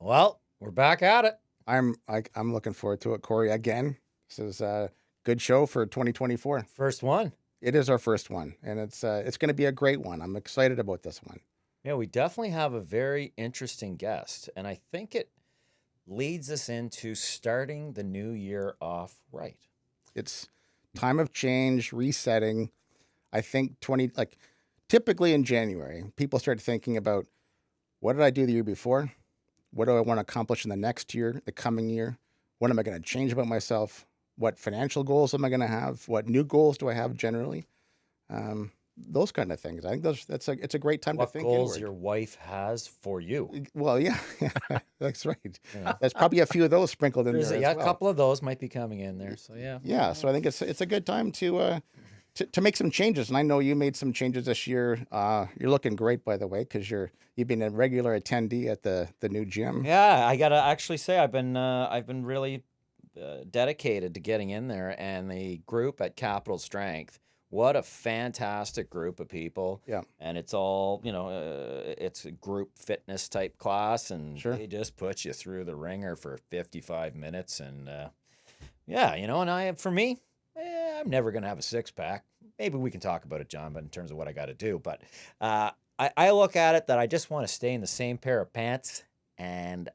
Well, we're back at it. I'm looking forward to it, Corey. Again, this is a good show for 2024. First one. It is our first one, and it's going to be a great one. I'm excited about this one. Yeah, we definitely have a very interesting guest, and I think it leads us into starting the new year off right. It's time of change, resetting. I think typically in January, people start thinking about what did I do the year before? What do I want to accomplish in the next year, the coming year? What am I going to change about myself? What financial goals am I going to have? What new goals do I have generally? Those kind of things. I think it's a great time to think. What goals inward. your wife has for you? Well, yeah, that's right. Yeah. There's probably a few of those sprinkled in there. A couple of those might be coming in there. So yeah. Yeah. So I think it's a good time to make some changes. And I know you made some changes this year. You're looking great, by the way, because you've been a regular attendee at the new gym. Yeah, I gotta actually say I've been really dedicated to getting in there, and the group at Capital Strength. What a fantastic group of people. Yeah. And it's all, it's a group fitness type class, and Sure. they just put you through the ringer for 55 minutes. And I'm never going to have a six pack. Maybe we can talk about it, John, but in terms of what I got to do. But I look at it that I just want to stay in the same pair of pants and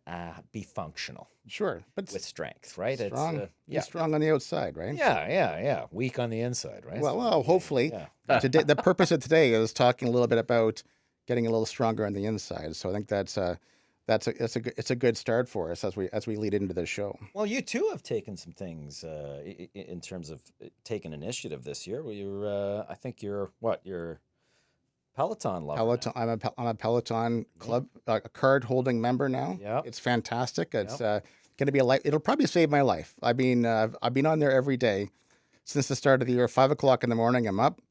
be functional. Sure. But with strength, right? Strong, It's strong on the outside, right? Yeah. Weak on the inside, right? Well, hopefully. Yeah. Today, the purpose of today is talking a little bit about getting a little stronger on the inside. So I think it's a good start for us as we lead into the show. Well, you too have taken some things in terms of taking initiative this year. I think you're Peloton lover. Peloton. I'm a Peloton club, a card holding member now. Yeah, it's fantastic. It's going to be a life. It'll probably save my life. I've been on there every day since the start of the year. 5 o'clock in the morning, I'm up.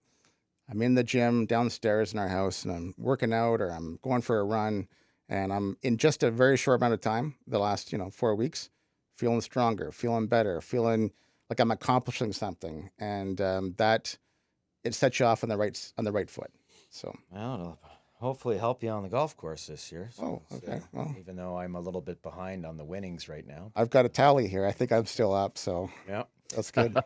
I'm in the gym downstairs in our house, and I'm working out or I'm going for a run. And I'm in just a very short amount of time, the last 4 weeks, feeling stronger, feeling better, feeling like I'm accomplishing something, and that it sets you off on the right foot. So it'll hopefully help you on the golf course this year. So, okay. Well, even though I'm a little bit behind on the winnings right now, I've got a tally here. I think I'm still up. So yeah, that's good.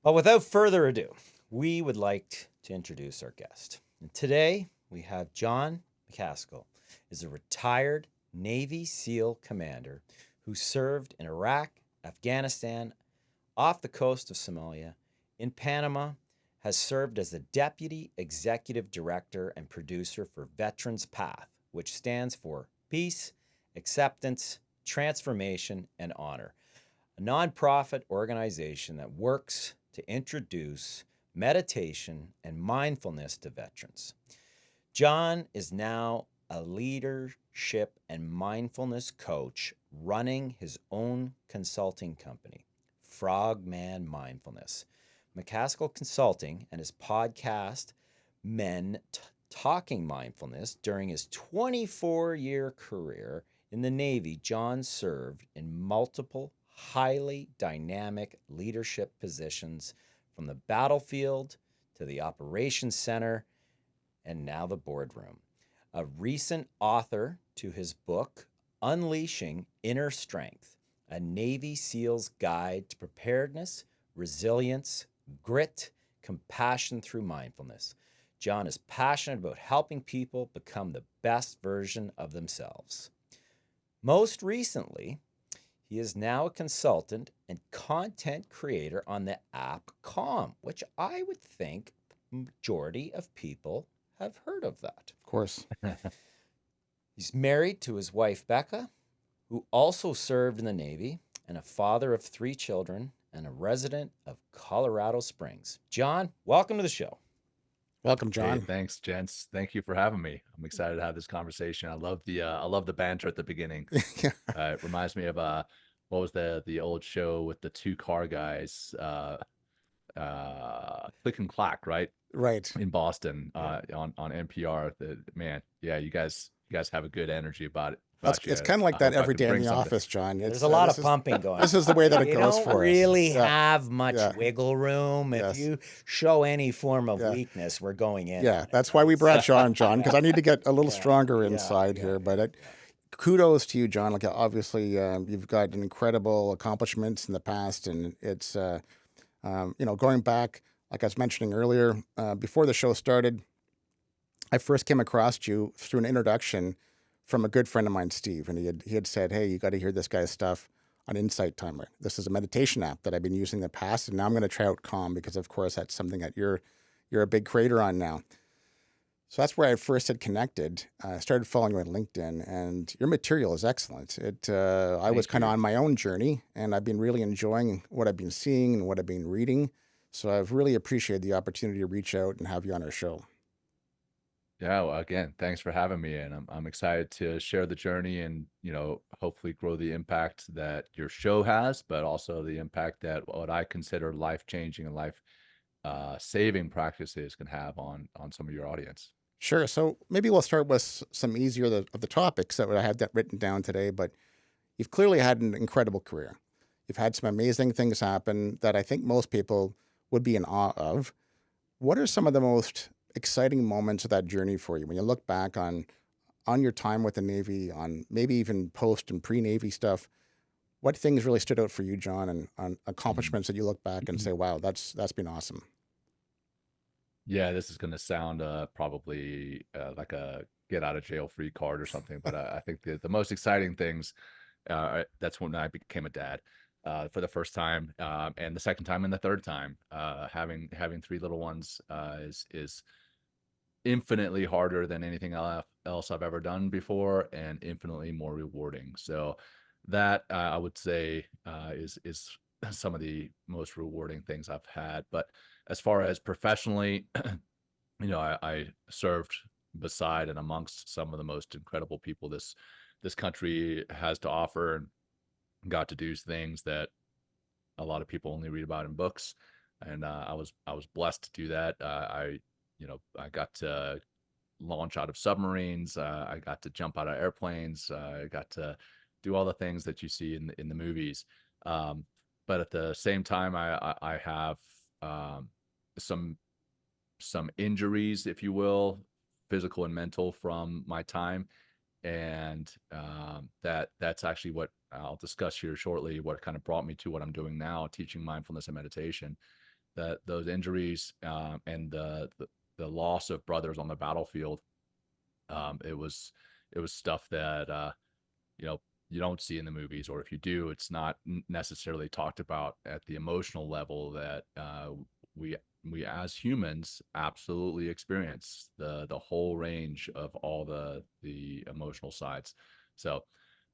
Well, without further ado, we would like to introduce our guest. And today we have Jon Macaskill, is a retired Navy SEAL commander who served in Iraq, Afghanistan, off the coast of Somalia, in Panama, has served as the Deputy Executive Director and producer for Veterans Path, which stands for Peace, Acceptance, Transformation, and Honor, a nonprofit organization that works to introduce meditation and mindfulness to veterans. Jon is now a leadership and mindfulness coach running his own consulting company, Frogman Mindfulness. Macaskill Consulting and his podcast, Men Talking Mindfulness. During his 24-year career in the Navy, Jon served in multiple highly dynamic leadership positions, from the battlefield to the operations center and now the boardroom. A recent author to his book, Unleashing Inner Strength, a Navy SEAL's Guide to Preparedness, Resilience, Grit, Compassion through Mindfulness. Jon is passionate about helping people become the best version of themselves. Most recently, he is now a consultant and content creator on the app Calm, which I would think the majority of people have heard of that. Of course. He's married to his wife, Becca, who also served in the Navy, and a father of 3 children, and a resident of Colorado Springs. Jon, welcome to the show. Welcome, Jon. Hey, thanks, gents. Thank you for having me. I'm excited to have this conversation. I love the banter at the beginning. It reminds me of what was the old show with the 2 car guys, Click and Clack, right? Right. In Boston, on NPR. You guys have a good energy about it. It's kind of like that every day in the office, Jon. There's a lot of pumping going on. This is the way that it goes for us. You don't really have much wiggle room. If you show any form of weakness, we're going in. Yeah, that's why we brought Shawn, Jon, because I need to get a little stronger inside here. But kudos to you, John. Like obviously, you've got incredible accomplishments in the past, and it's going back, like I was mentioning earlier, before the show started, I first came across you through an introduction from a good friend of mine, Steve, and he had said, "Hey, you got to hear this guy's stuff on Insight Timer. This is a meditation app that I've been using in the past, and now I'm going to try out Calm because, of course, that's something that you're a big creator on now." So that's where I first had connected. I started following you on LinkedIn, and your material is excellent. I was Thank kind of you. on my own journey, and I've been really enjoying what I've been seeing and what I've been reading. So I've really appreciated the opportunity to reach out and have you on our show. Yeah, well, again, thanks for having me, and I'm excited to share the journey and hopefully grow the impact that your show has, but also the impact that what I consider life changing and life saving practices can have on some of your audience. Sure. So maybe we'll start with some easier of the topics that I had that written down today. But you've clearly had an incredible career. You've had some amazing things happen that I think most people would be in awe of. What are some of the most exciting moments of that journey for you when you look back on your time with the Navy, on maybe even post and pre-Navy stuff? What things really stood out for you, John, and on Mhm. accomplishments that you look back and say, "Wow, that's been awesome." Yeah, this is going to sound probably like a get out of jail free card or something, but I think the most exciting things, that's when I became a dad for the first time, and the second time and the third time. Having three little ones is infinitely harder than anything else I've ever done before, and infinitely more rewarding. So that I would say is some of the most rewarding things I've had. But as far as professionally, I served beside and amongst some of the most incredible people this country has to offer, and got to do things that a lot of people only read about in books. And I was blessed to do that. I got to launch out of submarines. I got to jump out of airplanes. I got to do all the things that you see in the movies. Um, but at the same time, I have um, some injuries, if you will, physical and mental, from my time, and that's actually what I'll discuss here shortly. What kind of brought me to what I'm doing now, teaching mindfulness and meditation. That those injuries and the loss of brothers on the battlefield, it was stuff that you know you don't see in the movies, or if you do, it's not necessarily talked about at the emotional level that we we as humans absolutely experience the whole range of all the emotional sides. So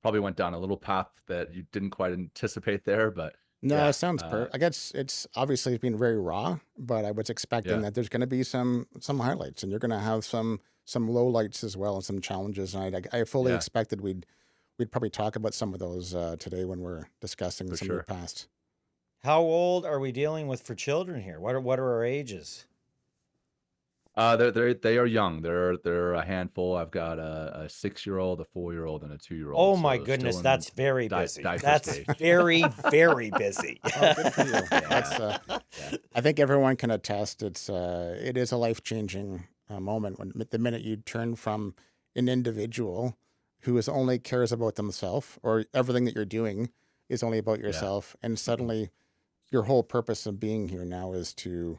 probably went down a little path that you didn't quite anticipate there, but No, it yeah, sounds I guess it's obviously been very raw, but I was expecting yeah, that there's going to be some highlights, and you're going to have some lowlights as well, and some challenges. And I fully yeah, expected we'd probably talk about some of those today when we're discussing for some of your sure. past. How old are we dealing with for children here? What are our ages? They are young. They're a handful. I've got a 6-year-old, a 4-year-old, and a 2-year-old. Oh my So still goodness, in that's very busy. diaper That's stage. very, very busy. Oh, good for you. Yeah, That's yeah, I think everyone can attest. It is a life changing moment when the minute you turn from an individual who is only cares about themselves, or everything that you're doing is only about yeah. yourself, and suddenly your whole purpose of being here now is to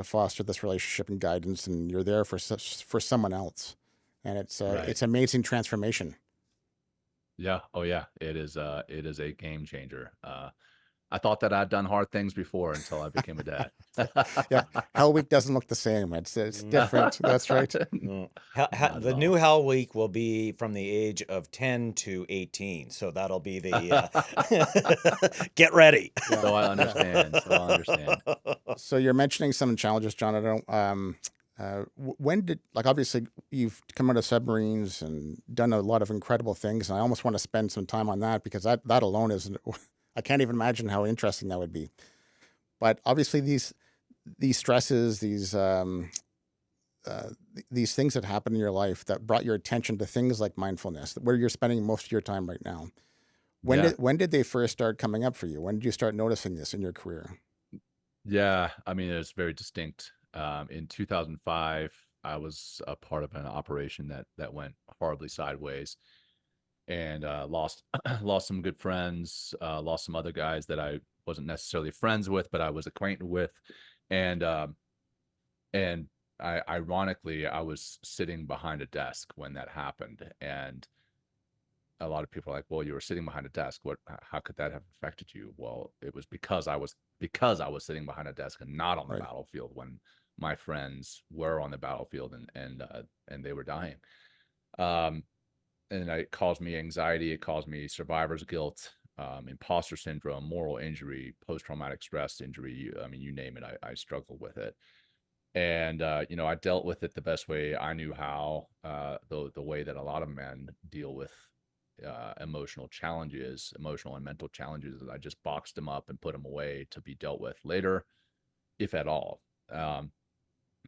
foster this relationship and guidance, and you're there for someone else, and Right. it's amazing transformation. Yeah. Oh yeah. It is a game changer. I thought that I'd done hard things before until I became a dad. Yeah, Hell Week doesn't look the same. It's Mm, different. That's right. mm. Not at The new all. Hell Week will be from the age of 10 to 18. So that'll be the get ready. Yeah, So I yeah. understand. So I understand. So you're mentioning some challenges, John. I don't. When did, like, obviously you've come out of submarines and done a lot of incredible things, and I almost want to spend some time on that because that alone is I can't even imagine how interesting that would be. But obviously these stresses, these things that happen in your life that brought your attention to things like mindfulness, where you're spending most of your time right now. Yeah. When did they first start coming up for you? When did you start noticing this in your career? Yeah. I mean, it's very distinct. In 2005, I was a part of an operation that went horribly sideways. and lost lost some good friends, lost some other guys that I wasn't necessarily friends with, but I was acquainted with, and and ironically, I was sitting behind a desk when that happened, and a lot of people are like, "Well, you were sitting behind a desk. What? How could that have affected you?" Well, it was because I was sitting behind a desk and not on the Right. battlefield when my friends were on the battlefield and they were dying. Um, and it caused me anxiety. It caused me survivor's guilt, imposter syndrome, moral injury, post traumatic stress injury. I mean, you name it. I struggled with it, and I dealt with it the best way I knew how. The way that a lot of men deal with emotional challenges, emotional and mental challenges, is I just boxed them up and put them away to be dealt with later, if at all. Um,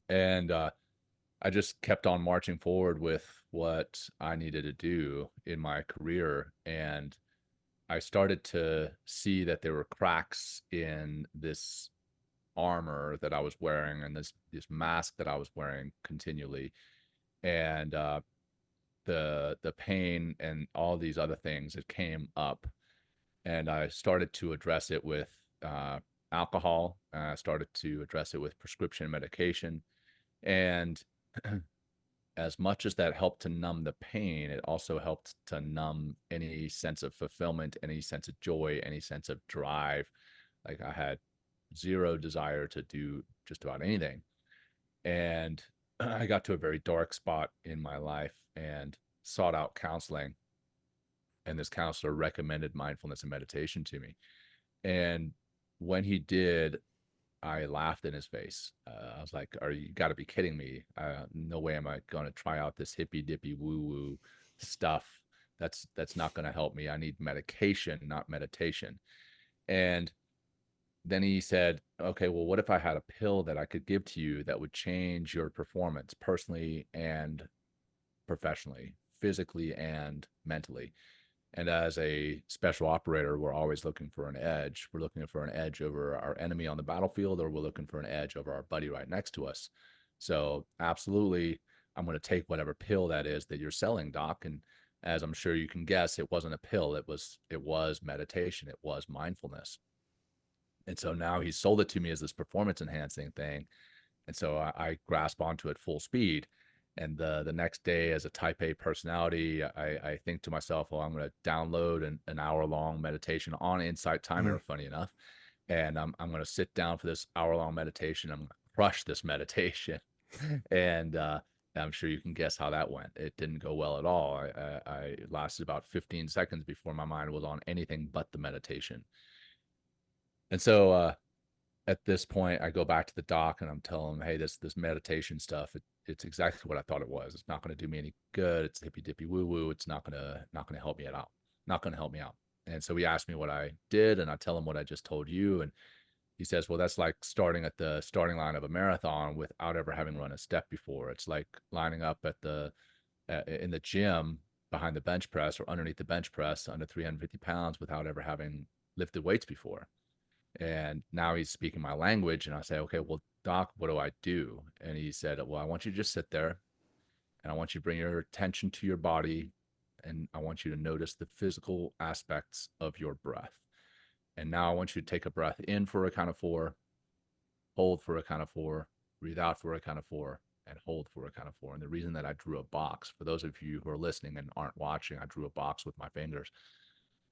and I just kept on marching forward with what I needed to do in my career. And I started to see that there were cracks in this armor that I was wearing and this mask that I was wearing continually. And the pain and all these other things that came up. And I started to address it with alcohol. I started to address it with prescription medication. And as much as that helped to numb the pain, it also helped to numb any sense of fulfillment, any sense of joy, any sense of drive. Like I had zero desire to do just about anything. And I got to a very dark spot in my life and sought out counseling. And this counselor recommended mindfulness and meditation to me. And when he did, I laughed in his face. I was like, "Are you got to be kidding me? No way am I going to try out this hippy dippy woo woo stuff. That's not going to help me. I need medication, not meditation." And then he said, "Okay, well, what if I had a pill that I could give to you that would change your performance personally and professionally, physically and mentally?" And as a special operator, we're always looking for an edge. We're looking for an edge over our enemy on the battlefield, or we're looking for an edge over our buddy right next to us. So, absolutely, I'm going to take whatever pill that is that you're selling, doc. And as I'm sure you can guess, it wasn't a pill. It was meditation. It was mindfulness. And so now he sold it to me as this performance enhancing thing. And so I grasp onto it full speed. And the next day, as a type A personality, I think to myself, well, I'm going to download an hour long meditation on Insight Mhm. Timer, funny enough. And I'm going to sit down for this hour long meditation. I'm going to crush this meditation. And I'm sure you can guess how that went. It didn't go well at all. I lasted about 15 seconds before my mind was on anything but the meditation. And so at this point, I go back to the doc and I'm telling him, "Hey, this meditation stuff, it's exactly what I thought it was. It's not going to do me any good. It's hippy dippy woo woo. It's not gonna help me out. Not going to help me out." And so he asked me what I did, and I tell him what I just told you, and he says, "Well, that's like starting at the starting line of a marathon without ever having run a step before. It's like lining up at the in the gym behind the bench press or underneath the bench press under 350 pounds without ever having lifted weights before." And now he's speaking my language. And I say, "Okay, well, doc, what do I do?" And he said, "Well, I want you to just sit there and I want you to bring your attention to your body. And I want you to notice the physical aspects of your breath. And now I want you to take a breath in for a count of 4, hold for a count of 4, breathe out for a count of 4, and hold for a count of 4." And the reason that I drew a box, for those of you who are listening and aren't watching, I drew a box with my fingers.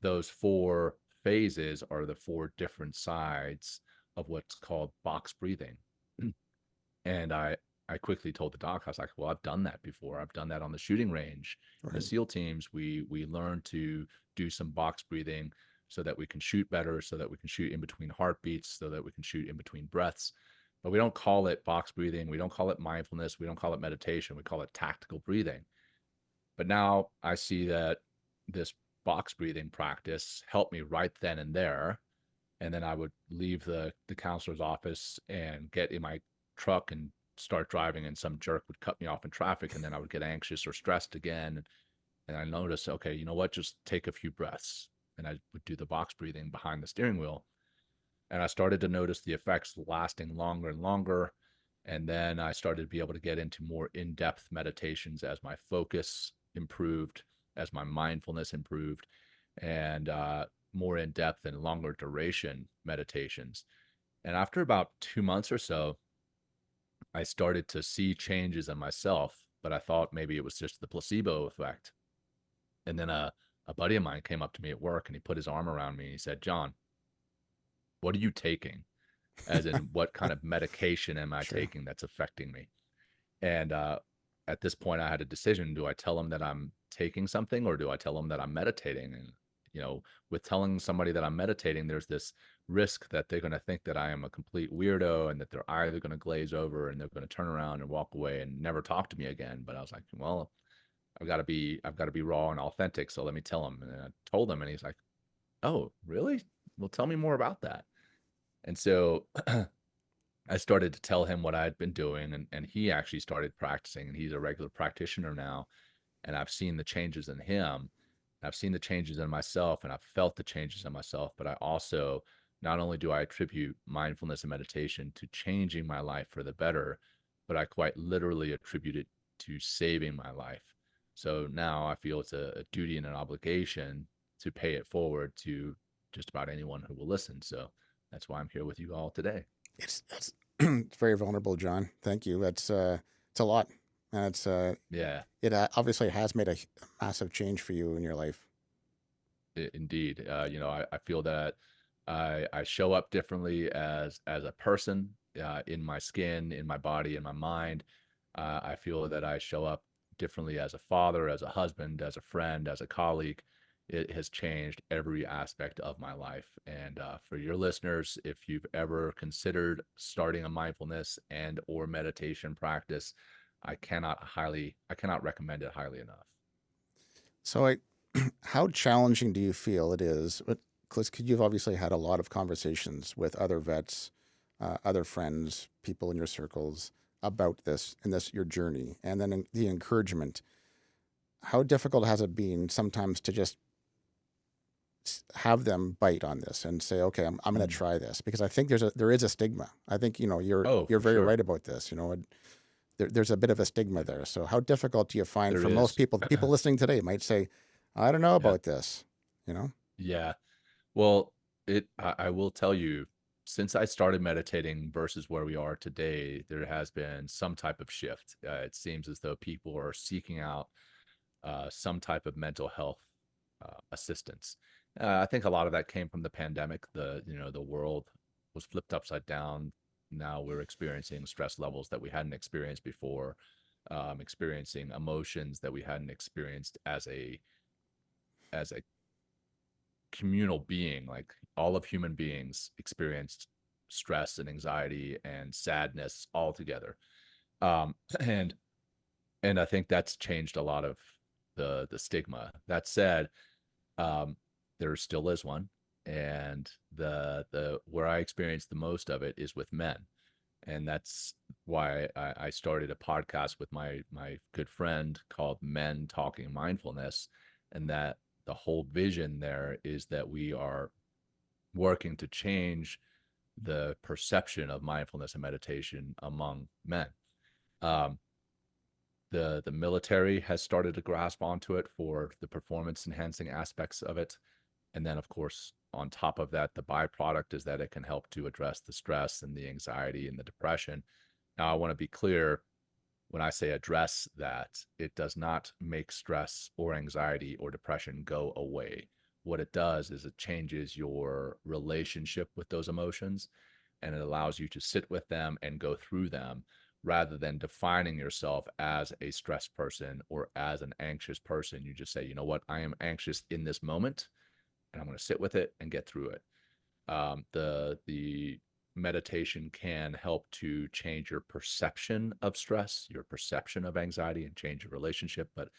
Those 4 phases are the 4 different sides of what's called box breathing. And I quickly told the doc, I was like, "Well, I've done that before. I've done that on the shooting range. In the Right. SEAL teams, we learn to do some box breathing so that we can shoot better, so that we can shoot in between heartbeats, so that we can shoot in between breaths. But we don't call it box breathing. We don't call it mindfulness. We don't call it meditation. We call it tactical breathing. But now I see that this box breathing practice helped me right then and there. And then I would leave the counselor's office and get in my truck and start driving, and some jerk would cut me off in traffic, and then I would get anxious or stressed again. And I noticed, okay, you know what? Just take a few breaths. And I would do the box breathing behind the steering wheel. And I started to notice the effects lasting longer and longer. And then I started to be able to get into more in-depth meditations as my focus improved, as my mindfulness improved, and more in depth and longer duration meditations. And after about 2 months or so, I started to see changes in myself, but I thought maybe it was just the placebo effect. And then a buddy of mine came up to me at work and he put his arm around me and he said, "John, what are you taking? As in, what kind of medication am I Sure. taking that's affecting me?" And at this point, I had a decision. Do I tell them that I'm taking something or do I tell them that I'm meditating? And, with telling somebody that I'm meditating, there's this risk that they're going to think that I am a complete weirdo and that they're either going to glaze over and they're going to turn around and walk away and never talk to me again. But I was like, well, I've got to be raw and authentic. So let me tell him. And I told him, and he's like, "Oh, really? Well, tell me more about that." And so I started to tell him what I had been doing, and he actually started practicing, and he's a regular practitioner now. And I've seen the changes in him. I've seen the changes in myself, and I've felt the changes in myself. But I also, not only do I attribute mindfulness and meditation to changing my life for the better, but I quite literally attribute it to saving my life. So now I feel it's a duty and an obligation to pay it forward to just about anyone who will listen. So that's why I'm here with you all today. It's it's very vulnerable, John. Thank you. It's a lot, and Yeah. it obviously has made a massive change for you in your life. Indeed. I feel that I show up differently as a person, in my skin, in my body, in my mind. I feel that I show up differently as a father, as a husband, as a friend, as a colleague. It has changed every aspect of my life. And for your listeners, if you've ever considered starting a mindfulness and or meditation practice, I cannot recommend it highly enough. So, how challenging do you feel it is? Because you've obviously had a lot of conversations with other vets, other friends, people in your circles about this and this your journey, and then the encouragement. How difficult has it been sometimes to just have them bite on this and say, "Okay, I'm going to Mm. try this," because I think there is a stigma. I think Oh, you're for very sure. right about this. There's a bit of a stigma there. So how difficult do you find There for most is. people? The people listening today might say, "I don't know Yeah. about this." You know. Yeah. Well, I will tell you, since I started meditating versus where we are today, there has been some type of shift. It seems as though people are seeking out some type of mental health assistance. I think a lot of that came from the pandemic. The world was flipped upside down. Now we're experiencing stress levels that we hadn't experienced before, experiencing emotions that we hadn't experienced as a communal being. Like all of human beings experienced stress and anxiety and sadness all together. And I think that's changed a lot of the stigma. That said, um, there still is one, and the where I experience the most of it is with men, and that's why I started a podcast with my good friend called Men Talking Mindfulness, and that the whole vision there is that we are working to change the perception of mindfulness and meditation among men. Um, the military has started to grasp onto it for the performance enhancing aspects of it. And then, of course, on top of that, the byproduct is that it can help to address the stress and the anxiety and the depression. Now, I want to be clear, when I say address that, it does not make stress or anxiety or depression go away. What it does is it changes your relationship with those emotions, and it allows you to sit with them and go through them rather than defining yourself as a stressed person or as an anxious person. You just say, you know what, I am anxious in this moment and I'm going to sit with it and get through it. The meditation can help to change your perception of stress, your perception of anxiety, and change your relationship. But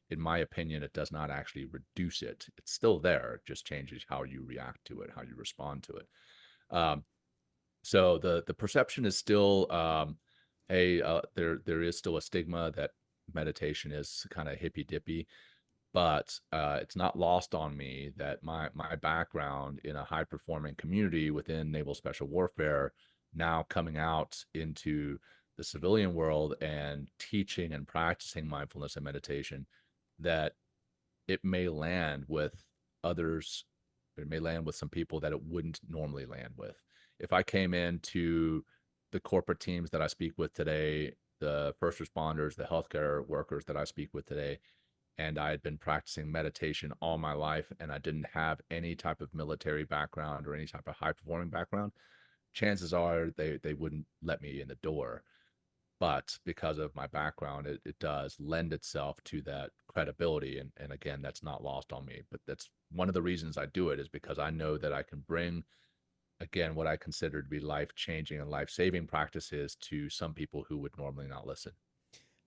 in my opinion, it does not actually reduce it. It's still there. It just changes how you react to it, how you respond to it. Um, so the perception is still, hey, there is still a stigma that meditation is kind of hippy dippy, but it's not lost on me that my background in a high performing community within naval special warfare, now coming out into the civilian world and teaching and practicing mindfulness and meditation, that it may land with others, it may land with some people that it wouldn't normally land with. If I came into the corporate teams that I speak with today, the first responders, the healthcare workers that I speak with today, and I had been practicing meditation all my life and I didn't have any type of military background or any type of high performing background, chances are they wouldn't let me in the door. But because of my background, it does lend itself to that credibility. And again, that's not lost on me. But that's one of the reasons I do it, is because I know that I can bring, again, what I consider to be life changing and life saving practices to some people who would normally not listen.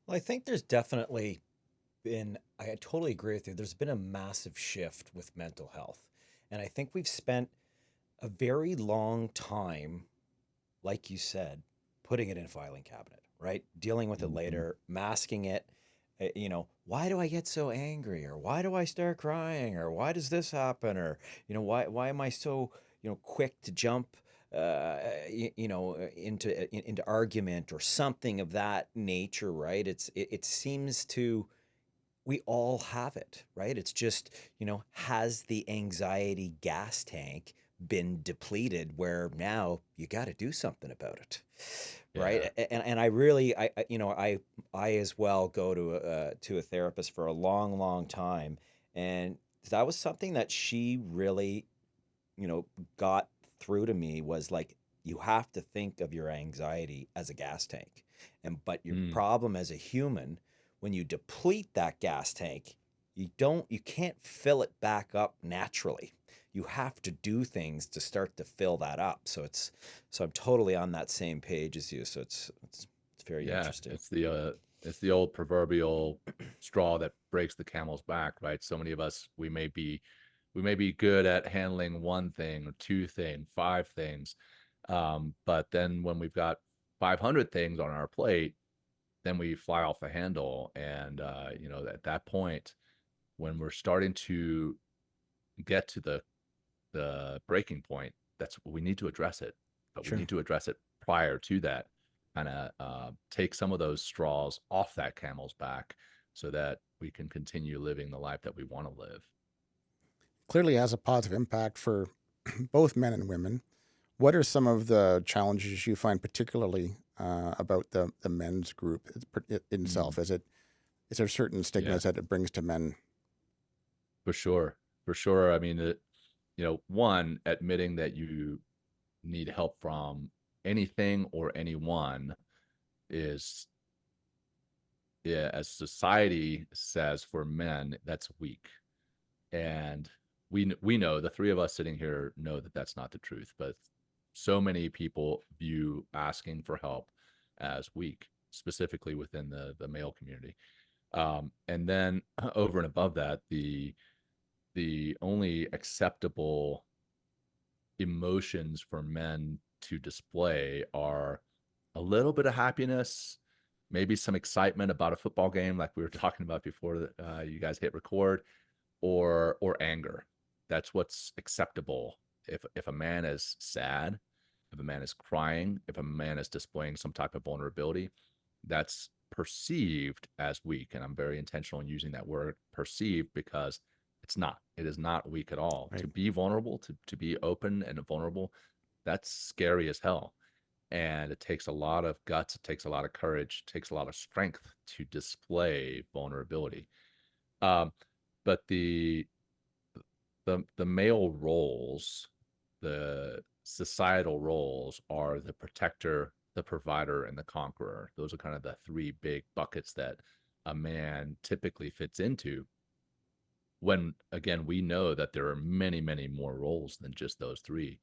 Well, I think there's definitely been, I totally agree with you. There's been a massive shift with mental health. And I think we've spent a very long time, like you said, putting it in a filing cabinet, right? Dealing with it Mm-hmm. later, masking it. Why do I get so angry? Or why do I start crying? Or why does this happen? Or, why am I so, quick to jump, into argument or something of that nature, right? It seems to, we all have it, right? It's just, has the anxiety gas tank been depleted where now you got to do something about it, Yeah. right? And I really, I as well go to a therapist for a long, long time, and that was something that she really, you know, got through to me was like, you have to think of your anxiety as a gas tank. But your Mm. problem as a human, when you deplete that gas tank, you can't fill it back up naturally. You have to do things to start to fill that up. So I'm totally on that same page as you. So it's very Yeah, interesting. it's the old proverbial straw that breaks the camel's back, right? So many of us, we may be good at handling one thing or two things, five things, but then when we've got 500 things on our plate, then we fly off the handle. And at that point, when we're starting to get to the breaking point, that's we need to address it, but we Sure. need to address it prior to that. Kind of take some of those straws off that camel's back so that we can continue living the life that we want to live. Clearly has a positive impact for both men and women. What are some of the challenges you find particularly about the men's group Mm, itself? Is there certain yeah, stigmas that it brings to men? for sure, for sure. I mean, one, admitting that you need help from anything or anyone is, yeah, as society says, for men, that's weak. And we know, the three of us sitting here know that that's not the truth, but so many people view asking for help as weak, specifically within the male community. And then over and above that, the only acceptable emotions for men to display are a little bit of happiness, maybe some excitement about a football game, like we were talking about before you guys hit record, or anger. That's what's acceptable. If a man is sad, if a man is crying, if a man is displaying some type of vulnerability, that's perceived as weak. And I'm very intentional in using that word perceived, because it's not. It is not weak at all. Right. To be vulnerable, to be open and vulnerable, that's scary as hell. And it takes a lot of guts, it takes a lot of courage, it takes a lot of strength to display vulnerability. Um, but the male roles, the societal roles, are the protector, the provider, and the conqueror. Those are kind of the three big buckets that a man typically fits into, when again we know that there are many, many more roles than just those three.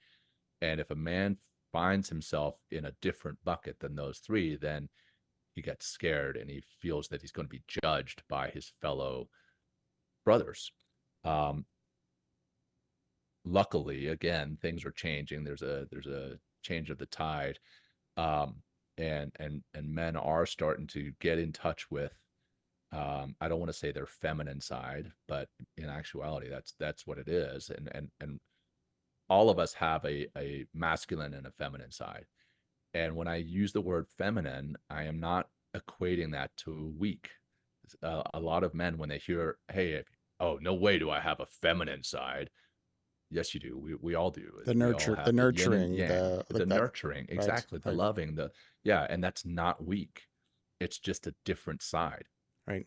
And if a man finds himself in a different bucket than those three, then he gets scared and he feels that he's going to be judged by his fellow brothers. um, Luckily, again, things are changing. There's a change of the tide, um, and men are starting to get in touch with. I don't want to say their feminine side, but in actuality, that's what it is. And all of us have a masculine and a feminine side. And when I use the word feminine, I am not equating that to weak. A lot of men, when they hear, "Hey, oh, no way do I have a feminine side. Yes, you do. We all do. The We all nurture, the have the yin and nurturing, yang, the the like that. nurturing, Right. exactly, the Right. loving, yeah, and that's not weak. It's just a different side. Right.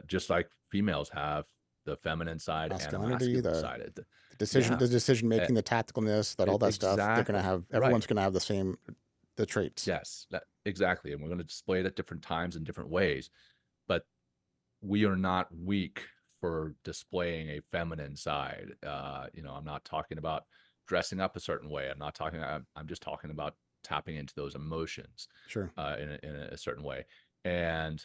Just like females have the feminine side and a Masculinity, masculine side. the Yeah, decision e- making, the tacticalness, that all that stuff. They're gonna exactly. have Right. everyone's gonna have the traits. Yes, exactly. And we're going to display it at different times in different ways. But we are not weak for displaying a feminine side. I'm not talking about dressing up a certain way. I'm just talking about tapping into those emotions Sure. in a certain way. And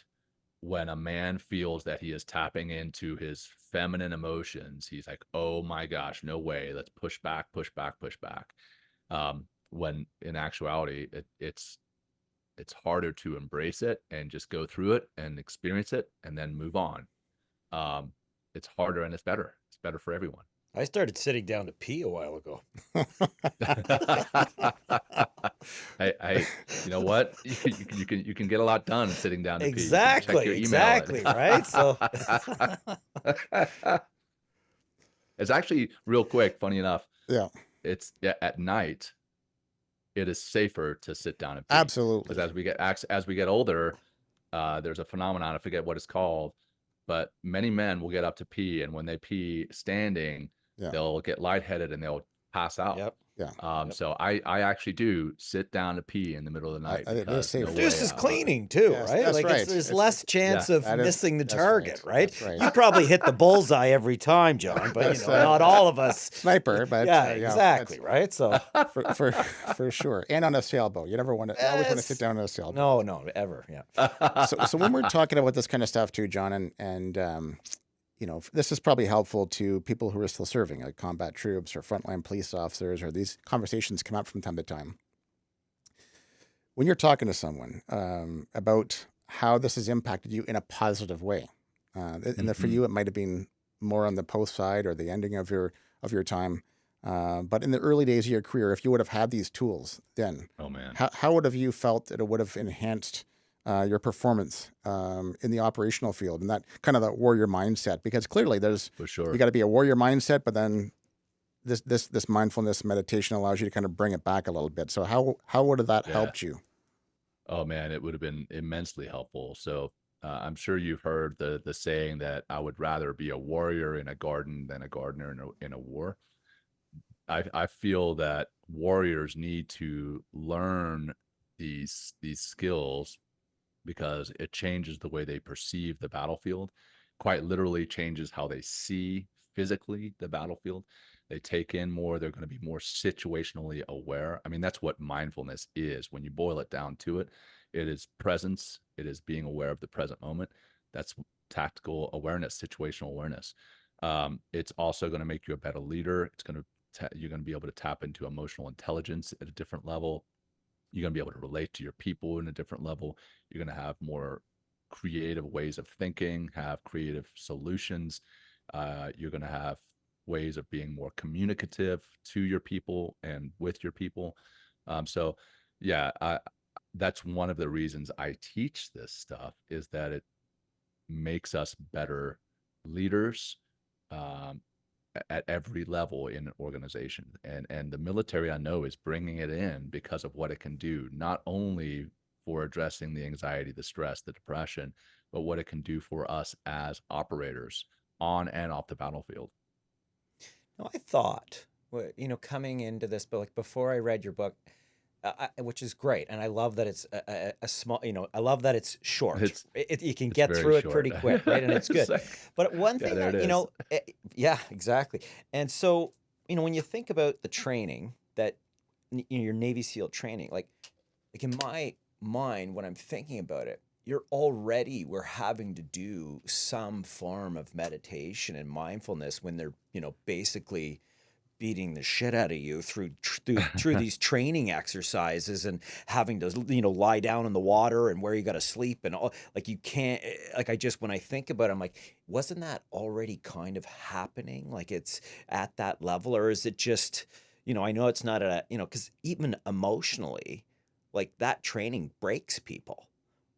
when a man feels that he is tapping into his feminine emotions, he's like, oh my gosh, no way. Let's push back, push back, push back. When in actuality, it's harder to embrace it and just go through it and experience it and then move on. It's harder and it's better. It's better for everyone. I started sitting down to pee a while ago. You know what? You can get a lot done sitting down to pee. You can check your Exactly, email. right? So It's actually real quick. Funny enough, Yeah. it's at night. It is safer to sit down and pee because Absolutely. as we get older, there's a phenomenon, I forget what it's called, but many men will get up to pee, and when they pee standing, Yeah. they'll get lightheaded and they'll pass out. yep. Yeah. Yep. So I actually do sit down to pee in the middle of the night it is because safe. no way Reduces I'm cleaning too, Yes, right? that's Like right. there's It's- less chance of that is- missing the that's target, right? That's right. You probably hit the bullseye every time, John, but That's, not all of us. Sniper, but Yeah, exactly, right? So for sure. And on a sailboat, you never want to. Always want to Yes. sit down on a sailboat. no, ever, yeah. So when we're talking about this kind of stuff too, John, and this is probably helpful to people who are still serving, like combat troops or frontline police officers, or these conversations come up from time to time. When you're talking to someone about how this has impacted you in a positive way, and that for you it might have been more on the post side or the ending of your time, but in the early days of your career, if you would have had these tools then, Oh man. how would have you felt that it would have enhanced your performance in the operational field and that kind of that warrior mindset? Because clearly For sure. you got to be a warrior mindset, but then this mindfulness meditation allows you to kind of bring it back a little bit. So how would have that Yeah. helped you? Oh man, it would have been immensely helpful. So I'm sure you've heard the saying that I would rather be a warrior in a garden than a gardener in a war. I feel that warriors need to learn these skills because it changes the way they perceive the battlefield, quite literally changes how they see physically the battlefield. They take in more, they're going to be more situationally aware. I mean, that's what mindfulness is. When you boil it down to it, it is presence, it is being aware of the present moment. That's tactical awareness, situational awareness. It's also going to make you a better leader. You're going to be able to tap into emotional intelligence at a different level. You're going to be able to relate to your people in a different level. You're going to have more creative ways of thinking, have creative solutions. You're going to have ways of being more communicative to your people and with your people. So yeah, that's one of the reasons I teach this stuff, is that it makes us better leaders, at every level in an organization. And the military, I know, is bringing it in because of what it can do, not only for addressing the anxiety, the stress, the depression, but what it can do for us as operators on and off the battlefield. No, I thought, coming into this, but like before I read your book, which is great, and I love that it's a small. I love that it's short. You can get very through it short. pretty quick, right? And it's good. But one thing there that it is. yeah, exactly. And so when you think about the training that your Navy SEAL training, like in my mind, when I'm thinking about it, we're having to do some form of meditation and mindfulness when they're basically beating the shit out of you through these training exercises and having to lie down in the water and where you got to sleep and all. Like you can't, like, when I think about it, I'm like, wasn't that already kind of happening? Like it's at that level, or is it just, I know it's not because even emotionally, like that training breaks people,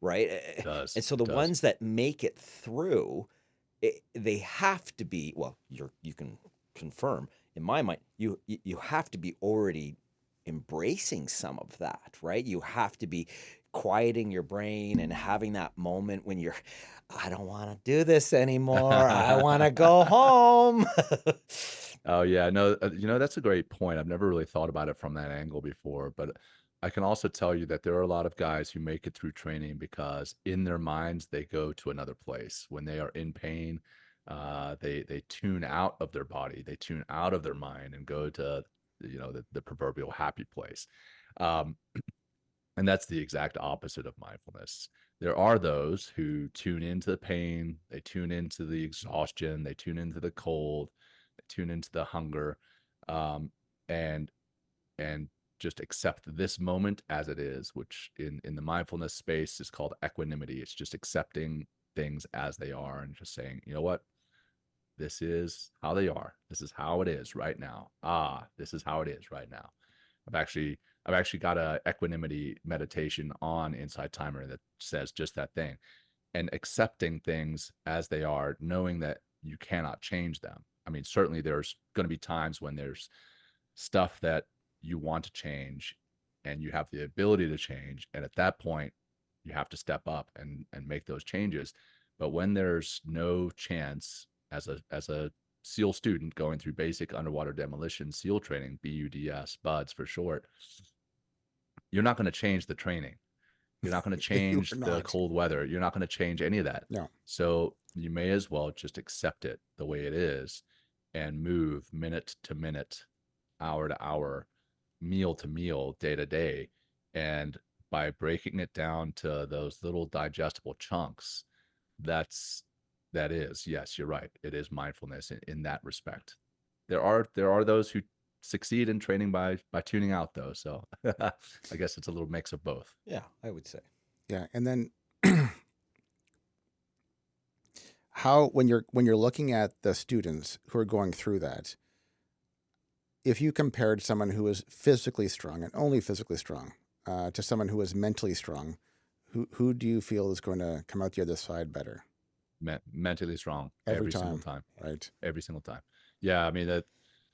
right? It does. And so the ones that make it through, they have to be, well, you can confirm in my mind, you have to be already embracing some of that, right? You have to be quieting your brain and having that moment when you're, I don't want to do this anymore. I want to go home. Oh yeah, no, that's a great point. I've never really thought about it from that angle before, but I can also tell you that there are a lot of guys who make it through training because in their minds they go to another place when they are in pain. They tune out of their body, they tune out of their mind and go to the proverbial happy place. Um, and that's the exact opposite of mindfulness. There are those who tune into the pain, they tune into the exhaustion, they tune into the cold, they tune into the hunger, um, and and just accept this moment as it is, which in the mindfulness space is called equanimity. It's just accepting things as they are and just saying, you know what, this is how they are. This is how it is right now. This is how it is right now. I've actually I've actually got a equanimity meditation on Inside Timer that says just that thing, and accepting things as they are, knowing that you cannot change them. I mean, certainly there's going to be times when there's stuff that you want to change and you have the ability to change, and at that point you have to step up and make those changes. But when there's no chance, as a SEAL student going through basic underwater demolition SEAL training, BUDS for short, you're not going to change the training. You're not going to You change are the not. cold weather. You're not going to change any of that. No. So you may as well just accept it the way it is and move minute to minute, hour to hour, meal to meal, day to day. And by breaking it down to those little digestible chunks, that is, yes, you're right. It is mindfulness in that respect. There are those who succeed in training by tuning out though. So I guess it's a little mix of both. Yeah, I would say. Yeah. And then how when you're looking at the students who are going through that, if you compared someone who is physically strong and only physically strong to someone who is mentally strong, who do you feel is going to come out the other side better Mentally strong every every single time? time. Right. Every single time. Yeah, I mean that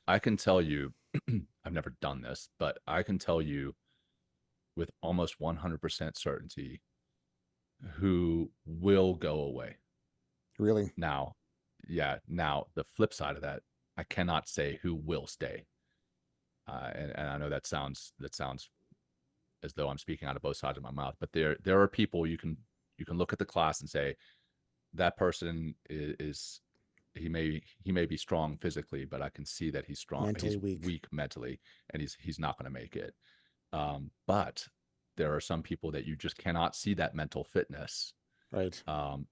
I can tell you I've never done this, but I can tell you with almost 100% certainty who will go away. Really? Now, yeah, now the flip side of that, I cannot say who will stay. And I know that sounds as though I'm speaking out of both sides of my mouth, but there are people you can look at the class and say that person is he may be strong physically, but I can see that Mentally he's weak. weak mentally, and he's not going to make it. But there are some people that you just cannot see that mental fitness, Right.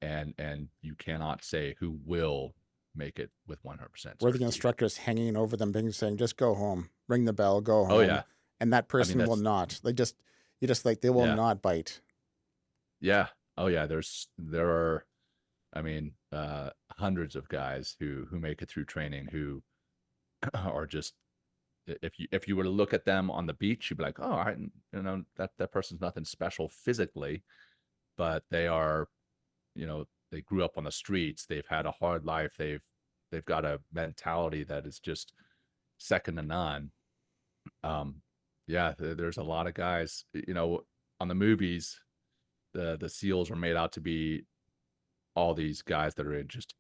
and you cannot say who will make it with 100% Where the certainty. instructor's hanging over them, being saying, "Just go home, ring the bell, go Oh home," yeah, and that I mean person will that's not. You just like they will yeah, not bite. yeah, oh yeah. There are, I mean, hundreds of guys who make it through training who are just, if you were to look at them on the beach, you'd be like, oh, that person's nothing special physically, but they are, they grew up on the streets, they've had a hard life, they've got a mentality that is just second to none. Um, yeah, there's a lot of guys, on the movies, the SEALs are made out to be all these guys that are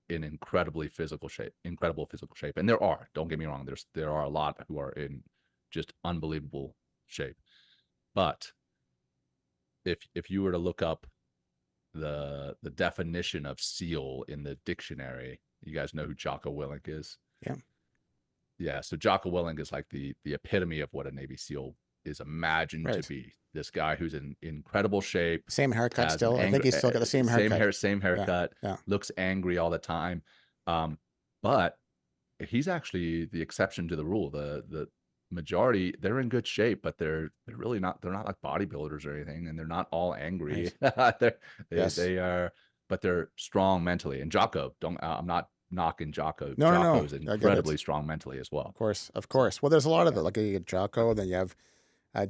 in incredible physical shape. And don't get me wrong, there are a lot who are in just unbelievable shape. But if you were to look up the definition of SEAL in the dictionary, you guys know who Jocko Willink is? Yeah. Yeah, so Jocko Willink is like the epitome of what a Navy SEAL is imagined to Right. be. This guy who's in incredible shape, Same haircut has an still. I think angry, he's still got the same haircut. same Yeah. haircut, Yeah. looks angry all the time. But he's actually the exception to the rule. The majority, they're in good shape, but they're really not. They're not like bodybuilders or anything, and they're not all angry. Right. they Yes. they are, but they're strong mentally. And Jocko, don't I'm not knocking Jocko. No, no, no. Jocko is I get it. incredibly strong mentally as well. Of course. Of So course. Well, there's a lot of yeah, it. Like you get Jocko, then you have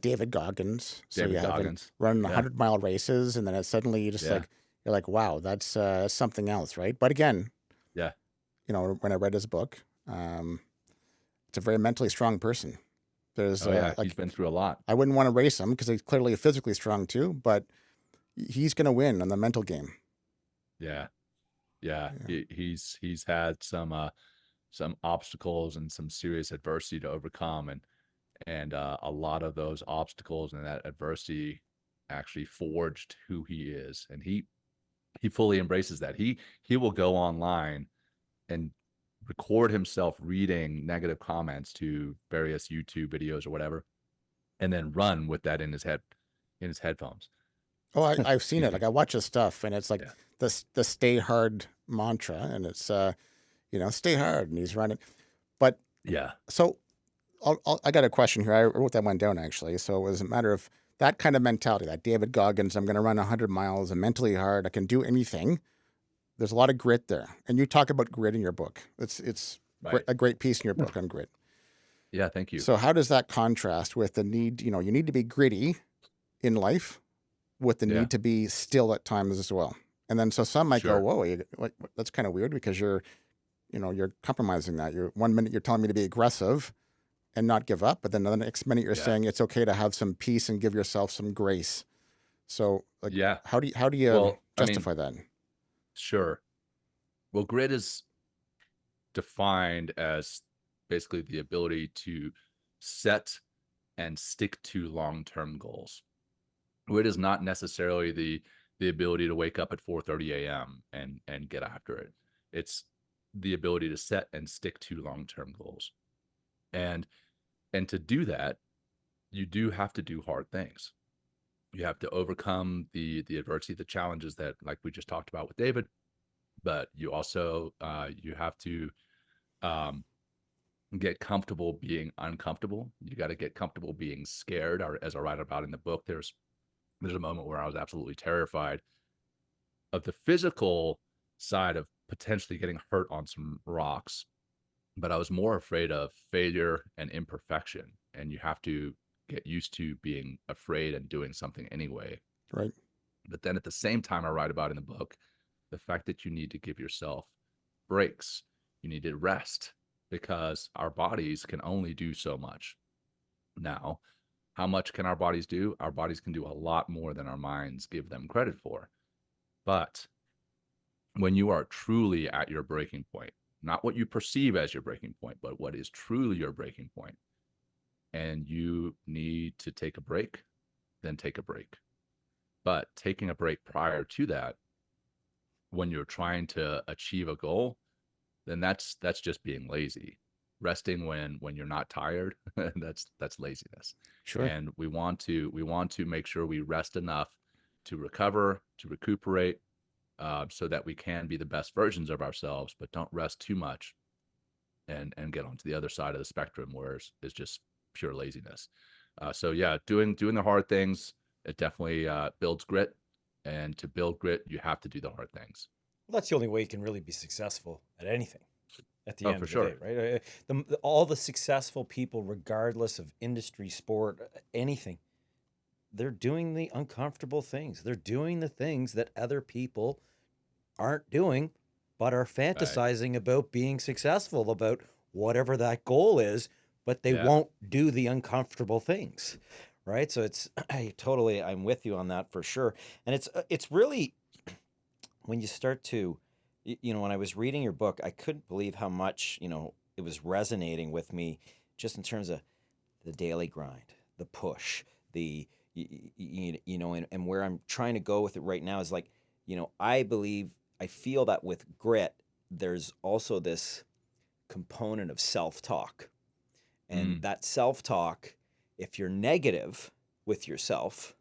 David Goggins. So you David have him Goggins. running Yeah, 100-mile races, and then suddenly you just yeah, you're like, wow, that's something else, right? But again, Yeah. when I read his book. It's a very mentally strong person. There's Oh yeah. He's like, been through a lot. I wouldn't want to race him because he's clearly physically strong too, but he's going to win on the mental game. Yeah. Yeah. Yeah. He's had some obstacles and some serious adversity to overcome, and a lot of those obstacles and that adversity actually forged who he is, and he fully embraces that. He will go online and record himself reading negative comments to various YouTube videos or whatever, and then run with that in his headphones. Oh, I've seen Excuse it. me. Like I watch his stuff, and it's like Yeah. the stay hard mantra, and it's stay hard, and he's running. But Yeah. so I got a question here. I wrote that one down actually. So it was a matter of that kind of mentality, that David Goggins, I'm going to run 100 miles, I'm mentally hard, I can do anything. There's a lot of grit there, and you talk about grit in your book. It's Right. a great piece in your book on grit. Yeah. Thank you. So how does that contrast with the need? You need to be gritty in life, with the Yeah. need to be still at times as well. And then so some might go, Sure. whoa, that's kind of weird because you're compromising that. You're 1 minute you're telling me to be aggressive and not give up, but then the next minute you're Yeah. saying it's okay to have some peace and give yourself some grace. So like, Yeah. how do you Well, I mean, justify that? sure. Well, grit is defined as basically the ability to set and stick to long-term goals. It is not necessarily the ability to wake up at 4:30 a.m. and get after it. It's the ability to set and stick to long-term goals. And and to do that, you do have to do hard things. You have to overcome the adversity, the challenges that like we just talked about with David, but you also you have to um get comfortable being uncomfortable. You got to get comfortable being scared. Or as I write about in the book, there's a moment where I was absolutely terrified of the physical side of potentially getting hurt on some rocks, but I was more afraid of failure and imperfection. And you have to get used to being afraid and doing something anyway. Right. But then at the same time, I write about in the book the fact that you need to give yourself breaks, you need to rest because our bodies can only do so much. Now, how much can our bodies do? Our bodies can do a lot more than our minds give them credit for. But when you are truly at your breaking point, not what you perceive as your breaking point, but what is truly your breaking point, and you need to take a break, then take a break. But taking a break prior to that, when you're trying to achieve a goal, then that's just being lazy. Resting when you're not tired, that's laziness. Sure. And we want to make sure we rest enough to recover, to recuperate, so that we can be the best versions of ourselves, but don't rest too much and get onto the other side of the spectrum where it's just pure laziness. So yeah, doing the hard things, it definitely builds grit, and to build grit, you have to do the hard things. Well, that's the only way you can really be successful at anything at the Oh, end for of the day, sure. right? All the successful people, regardless of industry, sport, anything, they're doing the uncomfortable things. They're doing the things that other people aren't doing, but are Right. fantasizing about being successful, about whatever that goal is, but they Yeah. won't do the uncomfortable things, right? So I'm with you on that for sure. And it's really when you start to, when I was reading your book, I couldn't believe how much, it was resonating with me just in terms of the daily grind, the push, and where I'm trying to go with it right now is like, I feel that with grit, there's also this component of self talk. And Mm. that self talk, if you're negative with yourself,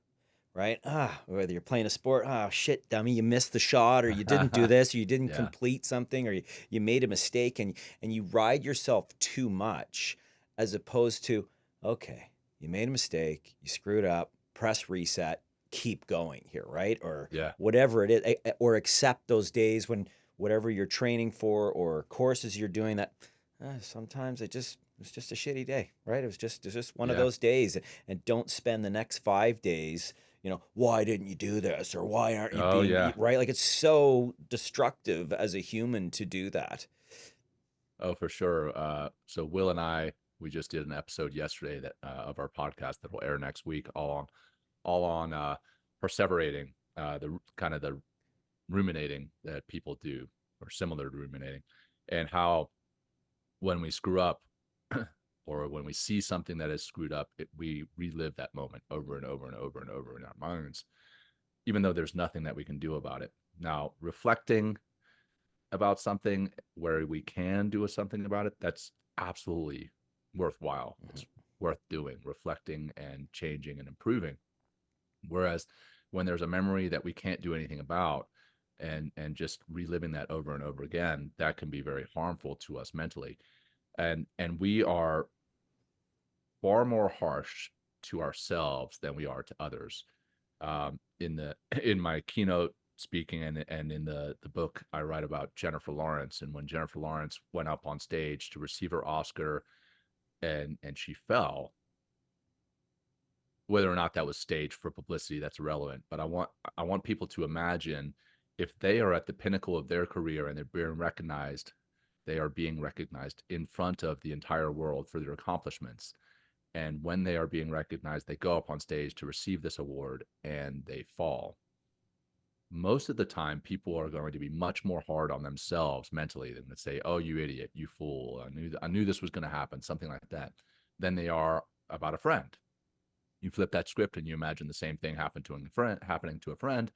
right? Whether you're playing a sport, shit, dummy, you missed the shot, or you didn't do this, or you didn't Yeah. complete something, or you made a mistake, and you ride yourself too much, as opposed to, okay, you made a mistake, you screwed up, press reset, keep going here, right? Or Yeah. whatever it is, or accept those days when whatever you're training for or courses you're doing that sometimes it's just a shitty day, right? It's just one of Yeah. those days, and don't spend the next 5 days why didn't you do this, or why aren't you Oh being yeah. right? Like, it's so destructive as a human to do that. Oh, for sure. So Will and I, we just did an episode yesterday that of our podcast that will air next week, all on perseverating, the kind of the ruminating that people do, or similar to ruminating, and how when we screw up or when we see something that is screwed up, we relive that moment over and over and over and over in our minds, even though there's nothing that we can do about it. Now, reflecting about something where we can do something about it, that's absolutely worthwhile. Mhm. It's worth doing, reflecting and changing and improving. Whereas when there's a memory that we can't do anything about, and just reliving that over and over again, that can be very harmful to us mentally. And we are far more harsh to ourselves than we are to others. In the in my keynote speaking, and in the book, I write about Jennifer Lawrence, and when Jennifer Lawrence went up on stage to receive her Oscar, and she fell. Whether or not that was staged for publicity, that's irrelevant. But I want people to imagine, if they are at the pinnacle of their career and they're being recognized, they are being recognized in front of the entire world for their accomplishments. And when they are being recognized, they go up on stage to receive this award and they fall. Most of the time, people are going to be much more hard on themselves mentally than to say, "Oh, you idiot, you fool! I knew this was going to happen," something like that. Than they are about a friend. You flip that script and you imagine the same thing happening to a friend.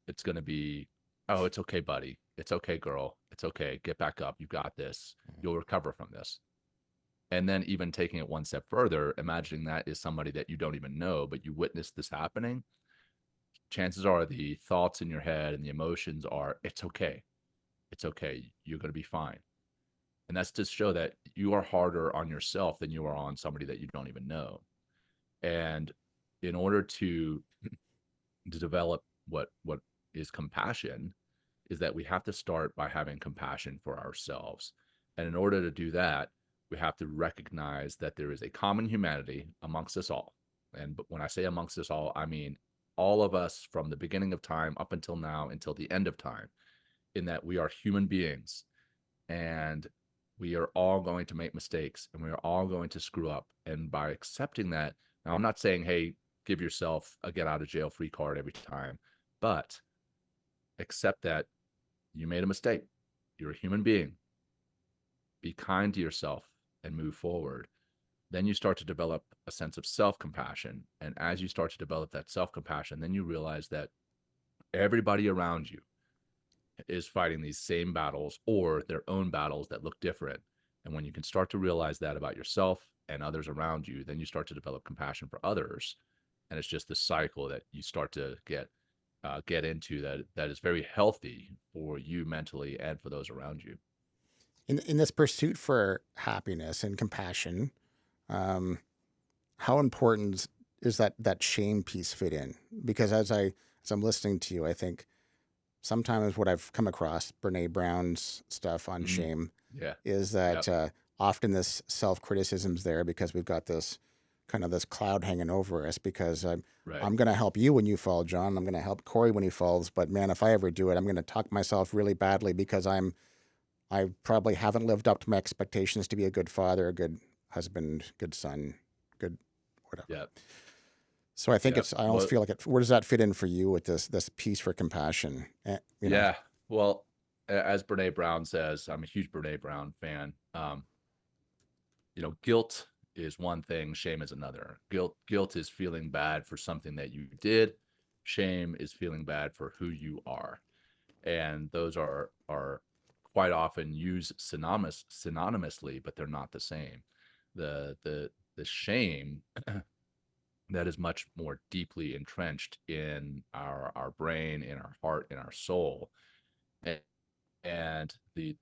It's going to be, "Oh, it's okay, buddy. It's okay, girl. It's okay. Get back up. You got this. Mhm. You'll recover from this." And then even taking it one step further, imagining that is somebody that you don't even know, but you witness this happening. Chances are the thoughts in your head and the emotions are, "It's okay. It's okay. You're going to be fine." And that's to show that you are harder on yourself than you are on somebody that you don't even know. And in order to develop what is compassion, is that we have to start by having compassion for ourselves. And in order to do that, we have to recognize that there is a common humanity amongst us all. And but when I say amongst us all, I mean all of us from the beginning of time up until now, until the end of time, in that we are human beings, and we are all going to make mistakes, and we are all going to screw up. And by accepting that, now I'm not saying, hey, give yourself a get out of jail free card every time, but accept that you made a mistake. You're a human being. Be kind to yourself and move forward. Then you start to develop a sense of self compassion. And as you start to develop that self compassion, then you realize that everybody around you is fighting these same battles or their own battles that look different. And when you can start to realize that about yourself and others around you, then you start to develop compassion for others. And it's just this cycle that you start to get into, that is very healthy for you mentally and for those around you. In this pursuit for happiness and compassion, um, how important is that shame piece fit in? Because as I'm listening to you, I think sometimes what I've come across Brene Brown's stuff on Mm, shame yeah. is Yep. that often this self criticism's there because we've got this kind of this cloud hanging over us because Right. I'm going to help you when you fall, John. I'm going to help Corey when he falls. But man, if I ever do it, I'm going to talk myself really badly because I probably haven't lived up to my expectations to be a good father, a good husband, good son, good whatever. Yep. So I think Yep. it's. I almost Well, feel like it. Where does that fit in for you with this piece for compassion? You know. yeah. Well, as Brene Brown says, I'm a huge Brene Brown fan. Guilt is one thing, shame is another. Guilt is feeling bad for something that you did. Shame is feeling bad for who you are. And those are quite often used synonymously, but they're not the same. The shame that is much more deeply entrenched in our brain, in our heart, in our soul. And, and the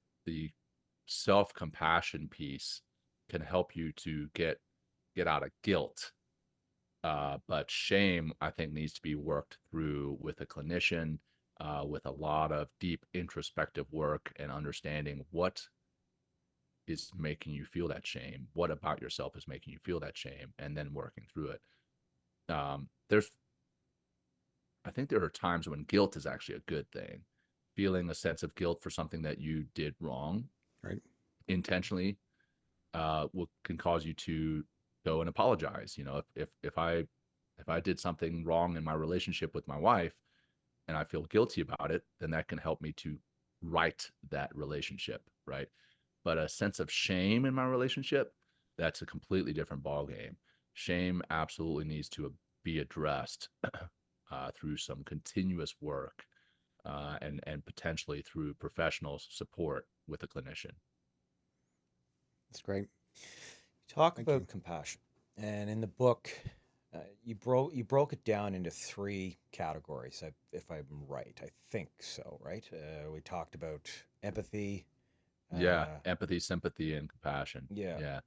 self-compassion piece can help you to get out of guilt. But shame, I think, needs to be worked through with a clinician, with a lot of deep introspective work and understanding what is making you feel that shame, what about yourself is making you feel that shame, and then working through it. There's I think there are times when guilt is actually a good thing. Feeling a sense of guilt for something that you did wrong Right. intentionally can cause you to go and apologize. You know, if I did something wrong in my relationship with my wife and I feel guilty about it, then that can help me to right that relationship, right? But a sense of shame in my relationship, that's a completely different ballgame. Shame absolutely needs to be addressed through some continuous work and potentially through professional support with a clinician. That's great. Talk Thank you. about compassion, and in the book, you broke it down into three categories. If I'm right, I think so. Right? We talked about empathy. Yeah, Uh, empathy, sympathy, and compassion. yeah, Yeah,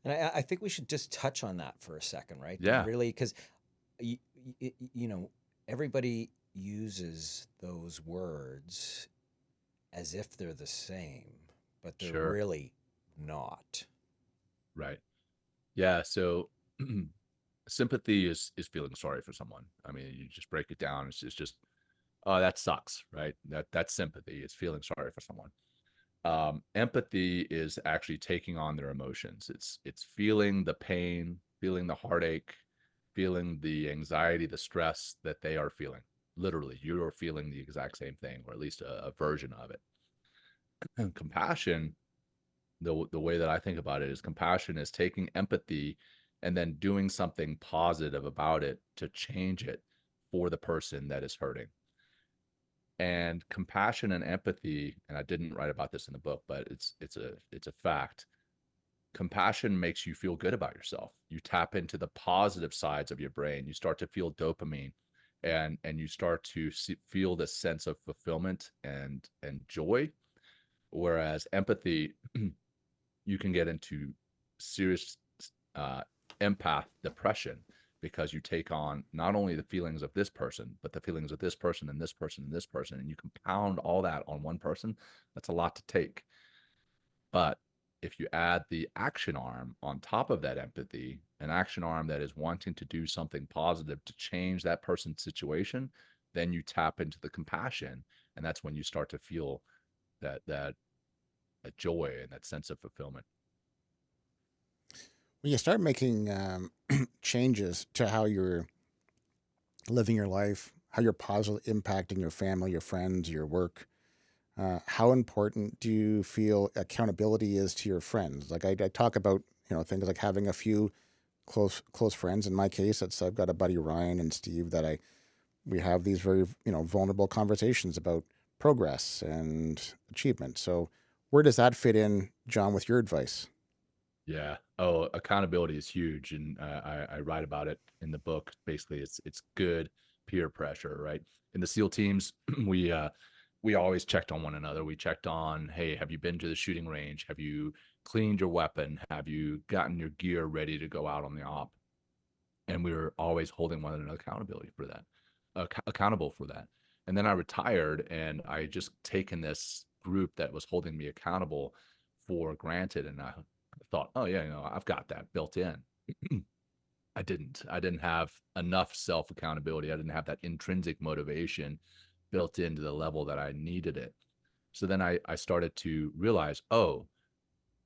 and I think we should just touch on that for a second, right? And yeah, really, because you, you know, everybody uses those words as if they're the same, but they're sure, really not. right. Yeah, so sympathy is feeling sorry for someone. I mean, you just break it down. It's just, oh, that sucks, right? That's sympathy. It's feeling sorry for someone. Empathy is actually taking on their emotions. It's feeling the pain, feeling the heartache, feeling the anxiety, the stress that they are feeling. Literally, you are feeling the exact same thing, or at least a version of it. And compassion, the way that I think about it is compassion is taking empathy and then doing something positive about it to change it for the person that is hurting. And compassion and empathy, and I didn't write about this in the book, but it's a fact. Compassion makes you feel good about yourself. You tap into the positive sides of your brain. You start to feel dopamine, and you start to feel this sense of fulfillment and joy. Whereas empathy, you can get into serious uh, empath depression because you take on not only the feelings of this person, but the feelings of this person and this person and this person, and you compound all that on one person. That's a lot to take. But if you add the action arm on top of that empathy, an action arm that is wanting to do something positive to change that person's situation, then you tap into the compassion, and that's when you start to feel that joy and that sense of fulfillment. When you start making changes to how you're living your life, how you're positively impacting your family, your friends, your work, how important do you feel accountability is to your friends? Like I talk about, things like having a few close friends. In my case, it's I've got a buddy Ryan and Steve that we have these very vulnerable conversations about progress and achievement. So where does that fit in, John, with your advice? Yeah. Oh, accountability is huge, and I write about it in the book. Basically, it's good peer pressure, right? In the SEAL teams, we always checked on one another. We checked on, hey, have you been to the shooting range? Have you cleaned your weapon? Have you gotten your gear ready to go out on the op? And we were always holding one another accountability for that, accountable for that. And then I retired, and I just taken this group that was holding me accountable for granted, and I thought, oh yeah, I've got that built in. I didn't. I didn't have enough self accountability. I didn't have that intrinsic motivation built into the level that I needed it. So then I started to realize, oh,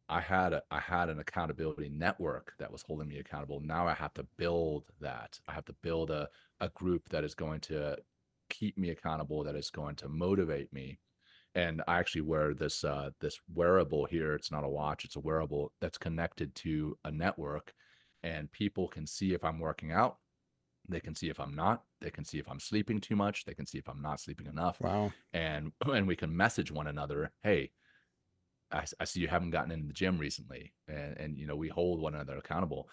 I had an accountability network that was holding me accountable. Now I have to build that. I have to build a group that is going to keep me accountable, that is going to motivate me. And I actually wear this wearable here. It's not a watch, it's a wearable that's connected to a network, and people can see if I'm working out. They can see if I'm not. They can see if I'm sleeping too much. They can see if I'm not sleeping enough, Wow. and we can message one another. Hey, I see you haven't gotten into the gym recently, and we hold one another accountable,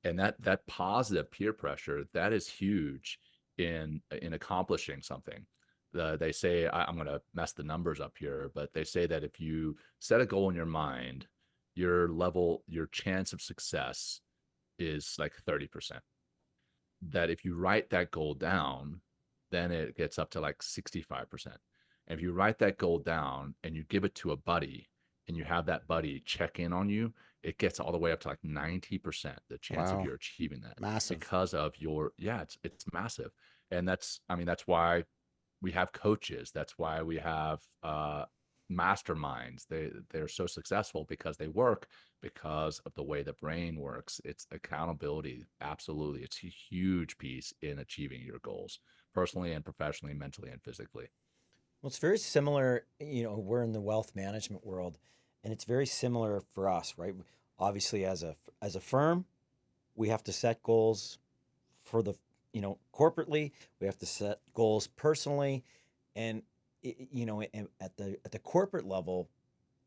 and that positive peer pressure, that is huge in accomplishing something. They say, I'm going to mess the numbers up here, but they say that if you set a goal in your mind, your chance of success is like 30%. That if you write that goal down, then it gets up to like 65%. And if you write that goal down and you give it to a buddy and you have that buddy check in on you, it gets all the way up to like 90% the chance of Wow. your achieving that Massive. because of your, yeah, it's massive. And that's why we have coaches. That's why we have masterminds. They're so successful because they work because of the way the brain works. It's accountability. Absolutely. It's a huge piece in achieving your goals, personally and professionally, mentally and physically. Well, it's very similar. We're in the wealth management world, and it's very similar for us, right? Obviously, as a firm, we have to set goals for corporately. We have to set goals personally, and at the corporate level,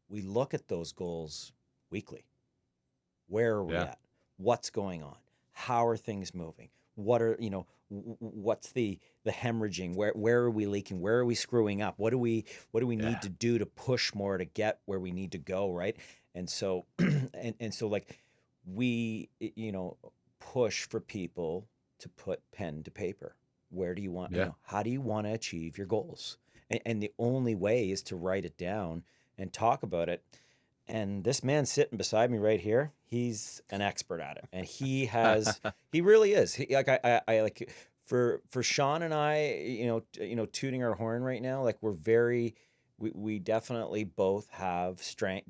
we look at those goals weekly. Where are we Yeah. at? What's going on? How are things moving? What's the hemorrhaging? Where are we leaking? Where are we screwing up? What do we need Yeah. to do to push more to get where we need to go, right? And so and so like we push for people to put pen to paper. Where do you want, Yeah. how do you want to achieve your goals? And the only way is to write it down and talk about it. And this man sitting beside me right here, he's an expert at it, and he really is. I like for Shawn and I, tooting our horn right now. Like we definitely both have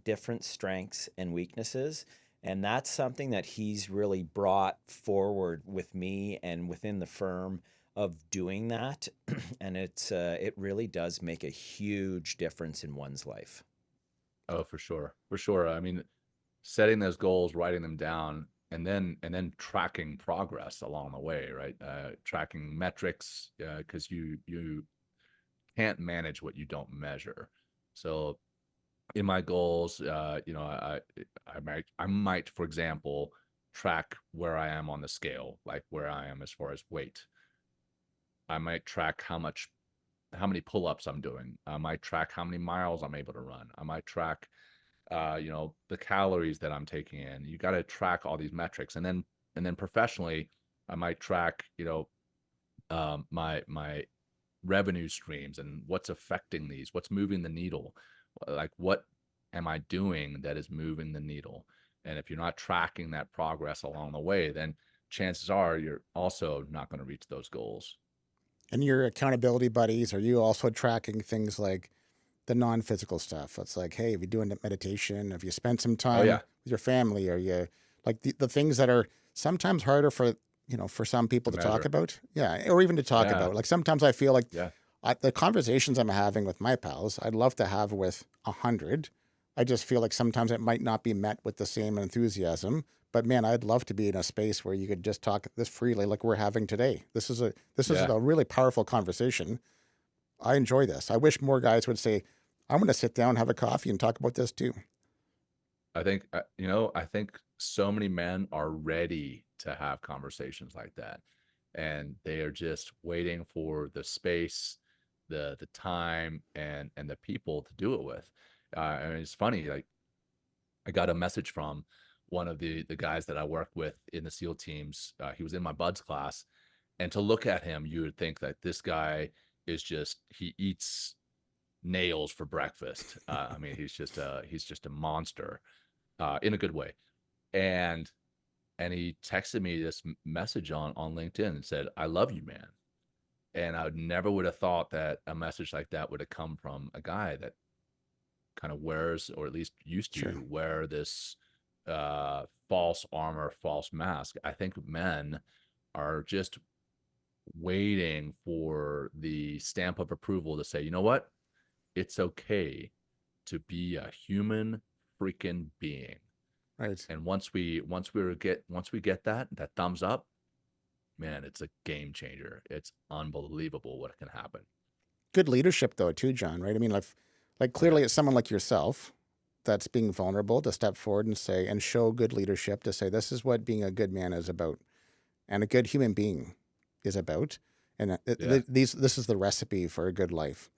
different strengths and weaknesses, and that's something that he's really brought forward with me and within the firm of doing that, and it really does make a huge difference in one's life. Oh, for sure. For sure. I mean, setting those goals, writing them down, and then tracking progress along the way, right? Tracking metrics, because you can't manage what you don't measure. So in my goals, I might, for example, track where I am on the scale, like where I am as far as weight. I might track how many pull-ups I'm doing. I might track how many miles I'm able to run. I might track the calories that I'm taking in. You got to track all these metrics. And then professionally, I might track, my revenue streams and what's affecting these, what's moving the needle. Like what am I doing that is moving the needle? And if you're not tracking that progress along the way, then chances are you're also not going to reach those goals. And your accountability buddies, are you also tracking things like the non-physical stuff? It's like, hey, have you doing meditation? Have you spent some Oh time yeah, with your family? Are you like the things that are sometimes harder for some people to to talk measure. about? Yeah, or even to talk Yeah, about. Like sometimes I feel like yeah, the conversations I'm having with my pals, I'd love to have with 100. I just feel like sometimes it might not be met with the same enthusiasm. But man, I'd love to be in a space where you could just talk this freely, like we're having today. This is yeah. a really powerful conversation. I enjoy this. I wish more guys would say, "I'm going to sit down, have a coffee, and talk about this too." I think so many men are ready to have conversations like that, and they are just waiting for the space, the time, and the people to do it with. And it's funny, like I got a message from one of the guys that I work with in the SEAL teams. He was in my buds class, and to look at him, you would think that this guy he eats nails for breakfast. I mean, he's just a monster in a good way. And he texted me this message on LinkedIn and said, "I love you, man." And I never would have thought that a message like that would have come from a guy that kind of wears, or at least used Sure. to wear, this false armor, false mask. I think men are just waiting for the stamp of approval to say, you know what? It's okay to be a human freaking being. Right. And once we get that thumbs up, man, it's a game changer. It's unbelievable what can happen. Good leadership, though, too, John. Right? I mean, like Oh yeah, clearly, it's someone like yourself that's being vulnerable to step forward and say and show good leadership to say this is what being a good man is about, and a good human being is about, and yeah, this is the recipe for a good life.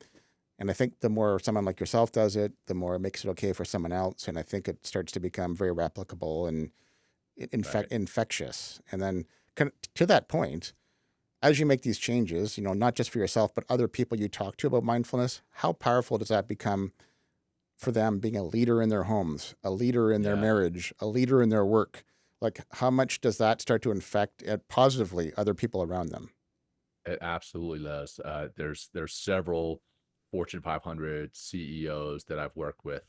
And I think the more someone like yourself does it, the more it makes it okay for someone else. And I think it starts to become very replicable and right. infectious. And then to that point, as you make these changes, not just for yourself, but other people you talk to about mindfulness, how powerful does that become for them being a leader in their homes, a leader in their Yeah. marriage, a leader in their work? Like, how much does that start to infect positively other people around them? It absolutely does. There's several Fortune 500 CEOs that I've worked with,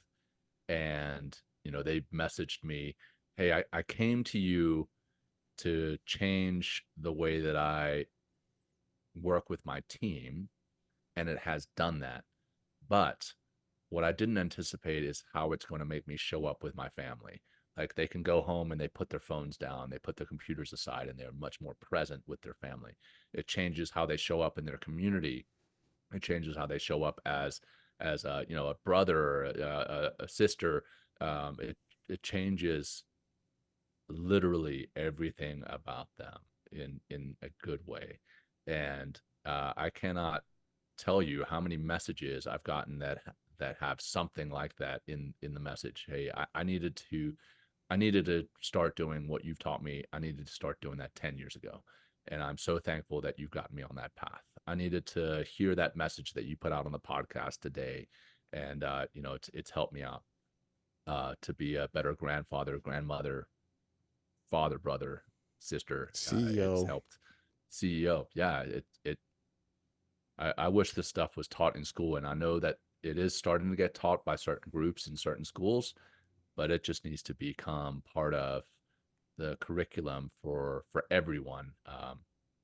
and they messaged me, "Hey, I came to you to change the way that I work with my team, and it has done that. But what I didn't anticipate is how it's going to make me show up with my family. Like they can go home and they put their phones down, they put their computers aside, and they're much more present with their family. It changes how they show up in their community. It changes how they show up as a brother, a sister. It changes literally everything about them in a good way. And I cannot tell you how many messages I've gotten that have something like that in the message. Hey, I needed to start doing what you've taught me. I needed to start doing that 10 years ago. And I'm so thankful that you've gotten me on that path. I needed to hear that message that you put out on the podcast today. And it's helped me out to be a better grandfather, grandmother, father, brother, sister. It's CEO. helped. CEO. Yeah, I wish this stuff was taught in school, and I know that it is starting to get taught by certain groups in certain schools, but it just needs to become part of the curriculum for everyone.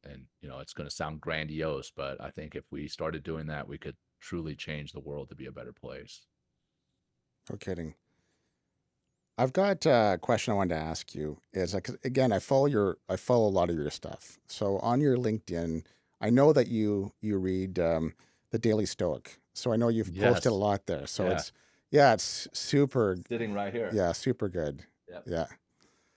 And it's going to sound grandiose, but I think if we started doing that, we could truly change the world to be a better place. No kidding. I've got a question I wanted to ask you. Is like again, I follow a lot of your stuff. So on your LinkedIn, I know that you read the Daily Stoic. So I know you've posted a Yes. lot there. So Yeah. it's super, Sitting right here. yeah, super good. Yep. Yeah,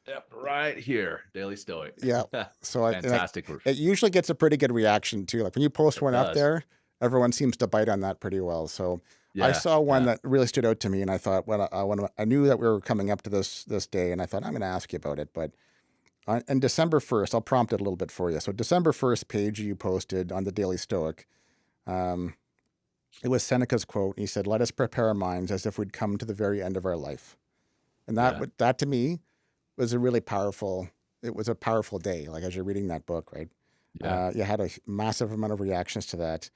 Yep. Right here. Daily Stoic. yeah. So Fantastic. it usually gets a pretty good reaction too. Like when you post It one up does. there, everyone seems to bite on that pretty well. So I Yeah. saw one Yeah. that really stood out to me, and I thought, well, when I knew that we were coming up to this day, and I thought I'm going to ask you about it. But on December 1st, I'll prompt it a little bit for you. So December 1st page you posted on the Daily Stoic, um, it was Seneca's quote. He said, "Let us prepare our minds as if we'd come to the very end of our life." And Yeah. that to me was a really powerful. It was a powerful day. Like as you're reading that book, right? Yeah. You had a massive amount of reactions to that.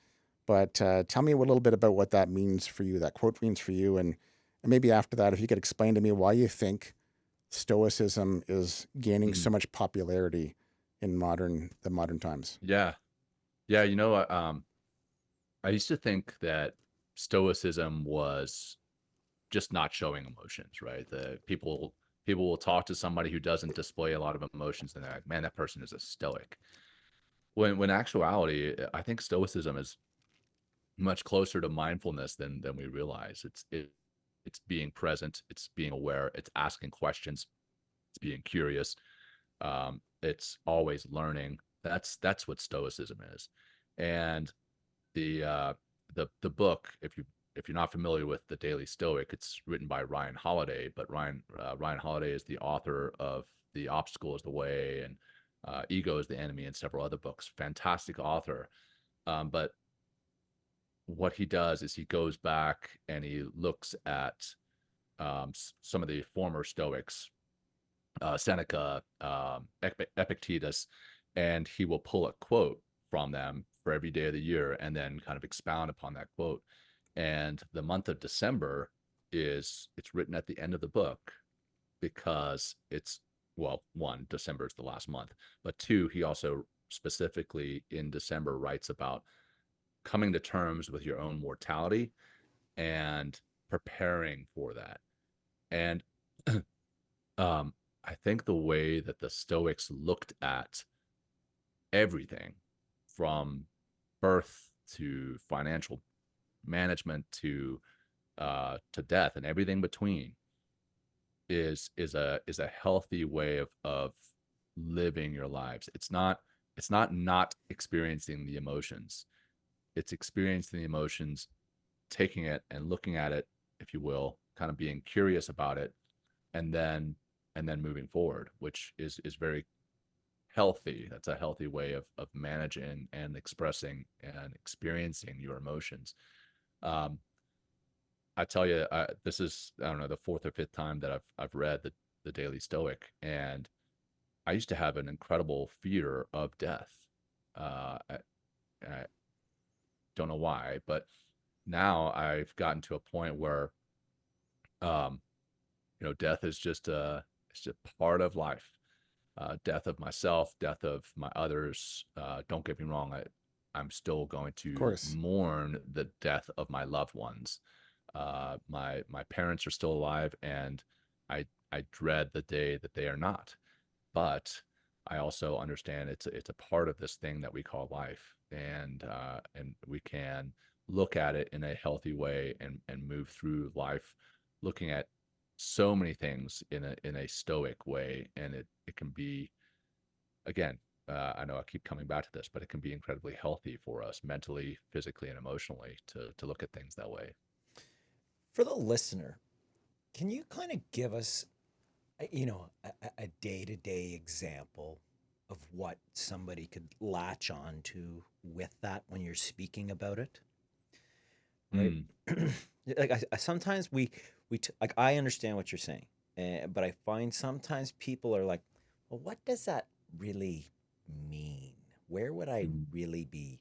But tell me a little bit about what that means for you. That quote means for you, and maybe after that, if you could explain to me why you think Stoicism is gaining Mhm. so much popularity in the modern times. Yeah. Yeah. I used to think that stoicism was just not showing emotions, right? The people will talk to somebody who doesn't display a lot of emotions, and they're like, "Man, that person is a stoic." When actuality, I think stoicism is much closer to mindfulness than we realize. It's being present, it's being aware, it's asking questions, it's being curious. It's always learning. That's what stoicism is. And the the book, if you're not familiar with the Daily Stoic, it's written by Ryan Holiday, but Ryan Holiday is the author of The Obstacle is the Way and Ego is the Enemy and several other books. Fantastic author. But what he does is he goes back and he looks at some of the former Stoics, Seneca, Epictetus, and he will pull a quote from them for every day of the year and then kind of expound upon that quote. And the month of December it's written at the end of the book because it's, well, one, December is the last month, but two, he also specifically in December writes about coming to terms with your own mortality and preparing for that. And um, I think the way that the Stoics looked at everything from birth to financial management to death and everything between is a healthy way of living your lives. It's not experiencing the emotions. It's experiencing the emotions, taking it and looking at it, if you will, kind of being curious about it, and then moving forward, which is very healthy. That's a healthy way of managing and expressing and experiencing your emotions. Um, I tell you, this is, I don't know, the fourth or fifth time that I've read the Daily Stoic, and I used to have an incredible fear of death. I don't know why, but now I've gotten to a point where, um, death is just it's just part of life. Death of myself, death of my others. Don't get me wrong, I'm still going Of to course. mourn the death of my loved ones. My parents are still alive, and I dread the day that they are not. But I also understand it's a part of this thing that we call life, and we can look at it in a healthy way and move through life, looking at so many things in a stoic way, and it can be, again, I know I keep coming back to this, but it can be incredibly healthy for us mentally, physically, and emotionally to look at things that way. For the listener, can you kind of give us, a day-to-day example of what somebody could latch on to with that when you're speaking about it, right? Mm, Like sometimes like I understand what you're saying, but I find sometimes people are like, well, what does that really mean? Where would I mm, really be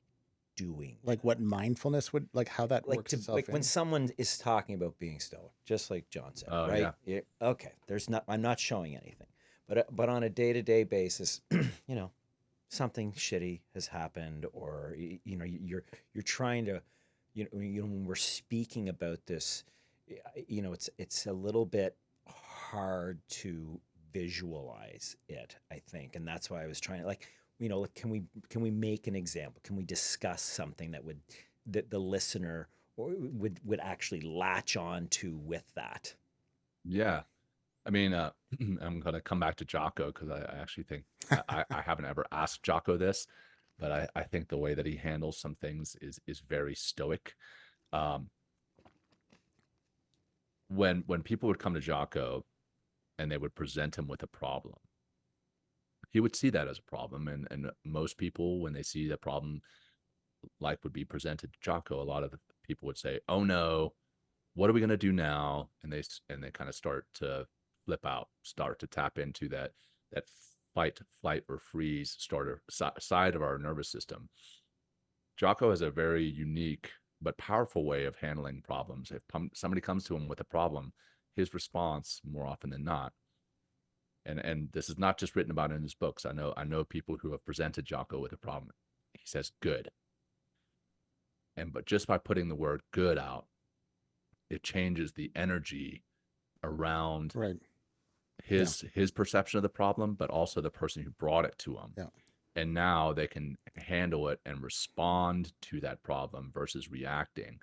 doing Like what that? mindfulness would, like how that Like works to itself like when in. someone is talking about being stoic, just like John said, oh right? yeah. Yeah, okay, there's not. I'm not showing anything, but on a day-to-day basis, you know, something shitty has happened, or you're trying to, when we're speaking about this, it's a little bit hard to visualize it, I think, and that's why I was trying to, like, like, can we make an example? Can we discuss something that the listener would actually latch on to with that? Yeah. I mean, I'm going to come back to Jocko because I actually think I haven't ever asked Jocko this, but I think the way that he handles some things is very stoic. Um, when people would come to Jocko and they would present him with a problem, he would see that as a problem, and most people, when they see the problem like would be presented to Jocko, a lot of the people would say, "Oh no, what are we going to do now?" And they kind of start to flip out, start to tap into that fight, flight, or freeze side of our nervous system. Jocko has a very unique but powerful way of handling problems. If somebody comes to him with a problem, his response, more often than not, and this is not just written about in his books. I know people who have presented Jocko with a problem. He says good, but just by putting the word good out, it changes the energy around Right. Yeah. his perception of the problem, but also the person who brought it to him. Yeah. And now they can handle it and respond to that problem versus reacting.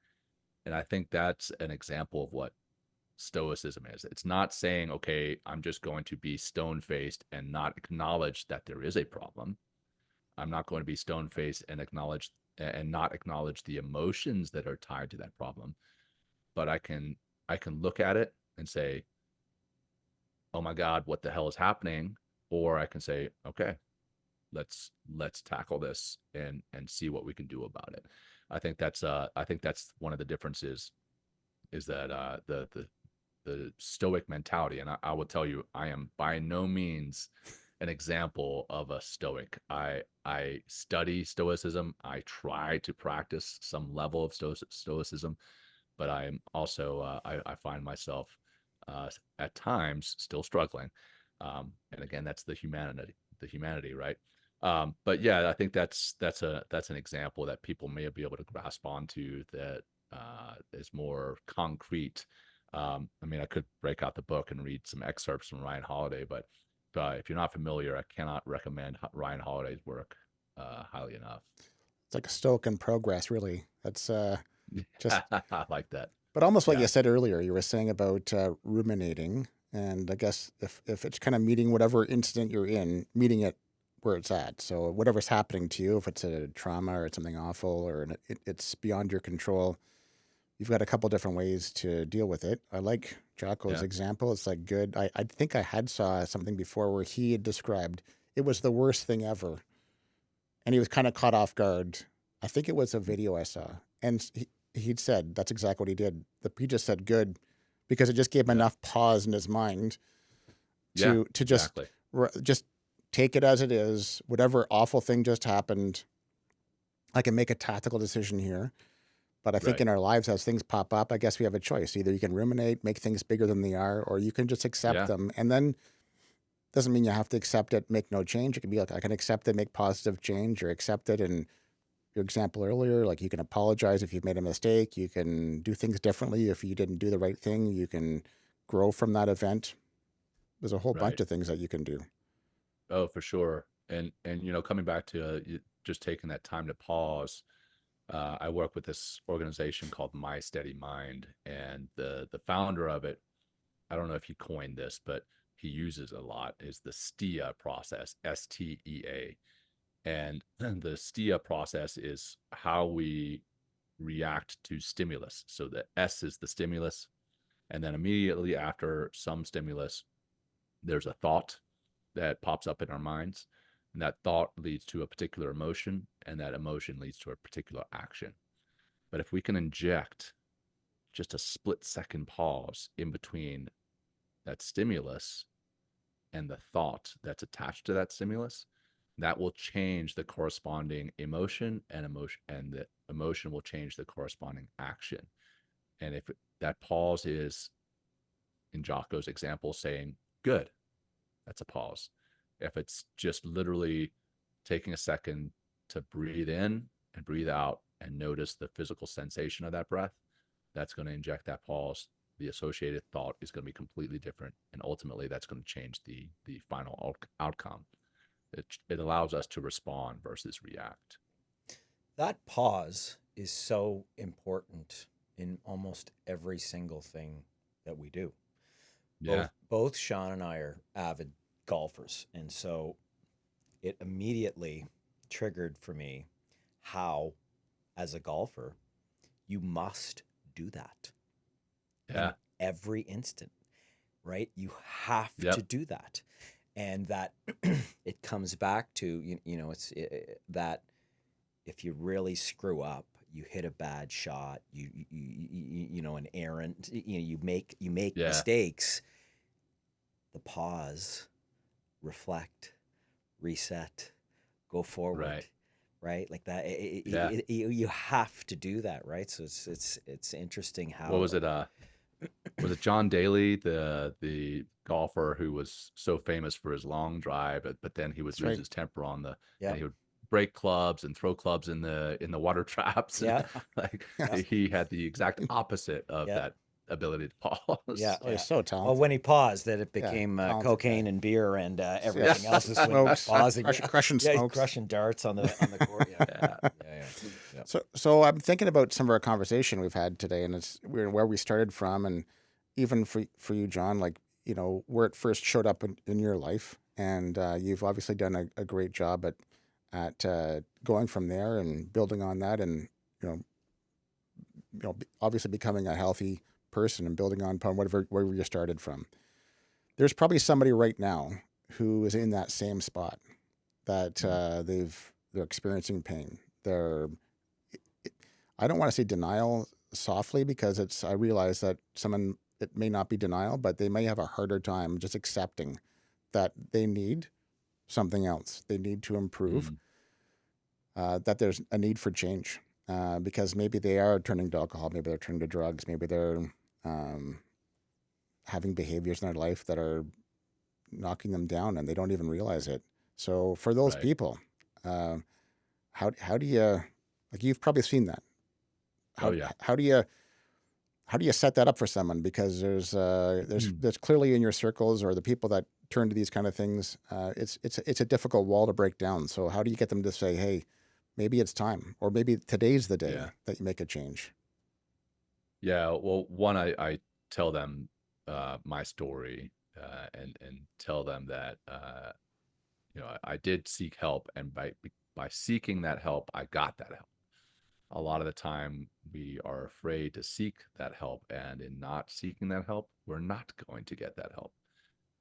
And I think that's an example of what stoicism is. It's not saying, okay, I'm just going to be stone faced and not acknowledge that there is a problem. I'm not going to be stone faced and not acknowledge the emotions that are tied to that problem. But I can look at it and say, oh my God, what the hell is happening? Or I can say, okay, let's tackle this and see what we can do about it. I think that's one of the differences, is that the stoic mentality. And I will tell you, I am by no means an example of a stoic. I study stoicism. I try to practice some level of stoicism, but I'm also I find myself at times still struggling. And again, that's the humanity, right? But yeah, I think that's an example that people may be able to grasp onto, that is more concrete. I mean, I could break out the book and read some excerpts from Ryan Holiday, but if you're not familiar, I cannot recommend Ryan Holiday's work highly enough. It's like a stoic in progress, really. That's just, I like that. but almost like Yeah, you said earlier, you were saying about ruminating. And I guess if it's kind of meeting whatever incident you're in, meeting it where it's at. So whatever's happening to you, if it's a trauma or it's something awful or it's beyond your control, you've got a couple different ways to deal with it. I like Jocko's yeah, example. It's like good. I think I had saw something before where he had described it was the worst thing ever, and he was kind of caught off guard. I think it was a video I saw, and he'd said that's exactly what he did. He just said good because it just gave him yeah, enough pause in his mind yeah, to exactly. just take it as it is. Whatever awful thing just happened, I can make a tactical decision here. But I think Right. in our lives, as things pop up, I guess we have a choice. Either you can ruminate, make things bigger than they are, or you can just accept Yeah. them. And then doesn't mean you have to accept it, make no change. It can be like, I can accept it, make positive change, or accept it. And your example earlier, like you can apologize if you've made a mistake. You can do things differently if you didn't do the right thing. You can grow from that event. There's a whole bunch Right. of things that you can do. Oh, for sure. And coming back to just taking that time to pause. I work with this organization called My Steady Mind, and the founder of it, I don't know if he coined this, but he uses a lot, is the STIA process, STEA. And the STIA process is how we react to stimulus. So the S is the stimulus, and then immediately after some stimulus, there's a thought that pops up in our minds, and that thought leads to a particular emotion, and that emotion leads to a particular action. But if we can inject just a split second pause in between that stimulus and the thought that's attached to that stimulus, that will change the corresponding emotion, and the emotion will change the corresponding action. And if that pause is, in Jocko's example, saying, good, that's a pause. If it's just literally taking a second to breathe in and breathe out and notice the physical sensation of that breath, that's going to inject that pause. The associated thought is going to be completely different, and ultimately that's going to change the final outcome. It allows us to respond versus react. That pause is so important in almost every single thing that we do. Yeah. Both Shawn and I are avid golfers, and so it immediately triggered for me how, as a golfer, you must do that in Yeah. every instant, right? You have to Yep. do that. And that it comes back to, that if you really screw up, you hit a bad shot, an errant, you make Yeah. mistakes, the pause, reflect, reset, go forward, Right. right? Like that, Yeah. you have to do that, right? So it's interesting What how. was it? Was it John Daly, the golfer who was so famous for his long drive, but then he would That's lose right. his temper Yeah, and he would break clubs and throw clubs in the water traps, and yeah, like yeah, Yes. he had the exact opposite of yeah, that ability to yeah, pause. Oh, he's yeah. so Well, when talented. he paused, that it Yeah, became talented cocaine guy. and beer and Yeah. everything else is when he was Smokes, pausing. Yeah, crushing yeah, he's smokes. crushing darts on the court. Yeah, Yeah. yeah, yeah, yeah. So I'm thinking about some of our conversation we've had today, and it's where we started from, and even for you, John, like where it first showed up in your life, and you've obviously done a great job at going from there and building on that, and you know obviously becoming a healthy person and building on upon whatever wherever you started from. There's probably somebody right now who is in that same spot that Mm. they're experiencing pain. I don't want to say denial softly because I realize that someone, it may not be denial, but they may have a harder time just accepting that they need something else. They need to improve, Mm. that there's a need for change, because maybe they are turning to alcohol, maybe they're turning to drugs, maybe they're um, having behaviors in their life that are knocking them down and they don't even realize it. So for those Right. people, uh, how do you, like, you've probably seen that. Oh How yeah. how do you set that up for someone? Because Mm. there's clearly in your circles or the people that turn to these kind of things, it's a difficult wall to break down. So how do you get them to say, hey, maybe it's time, or maybe today's the day Yeah. that you make a change? Yeah. Well, one, I tell them my story, and tell them that I did seek help, and by seeking that help, I got that help. A lot of the time, we are afraid to seek that help, and in not seeking that help, we're not going to get that help.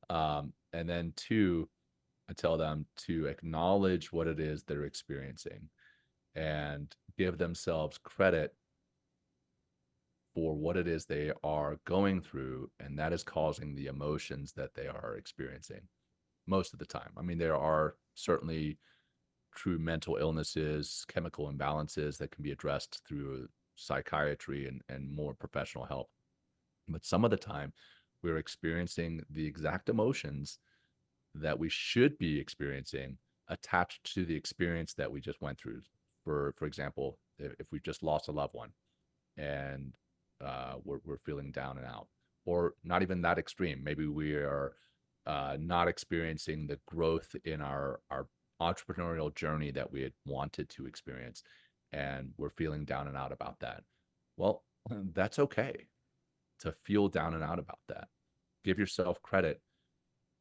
And then two, I tell them to acknowledge what it is they're experiencing and give themselves credit for what it is they are going through, and that is causing the emotions that they are experiencing most of the time. I mean, there are certainly true mental illnesses, chemical imbalances that can be addressed through psychiatry and more professional help. But some of the time, we're experiencing the exact emotions that we should be experiencing attached to the experience that we just went through. For example, if we've just lost a loved one and we're feeling down and out, or not even that extreme. Maybe we are not experiencing the growth in our entrepreneurial journey that we had wanted to experience, and we're feeling down and out about that. Well, that's okay to feel down and out about that. Give yourself credit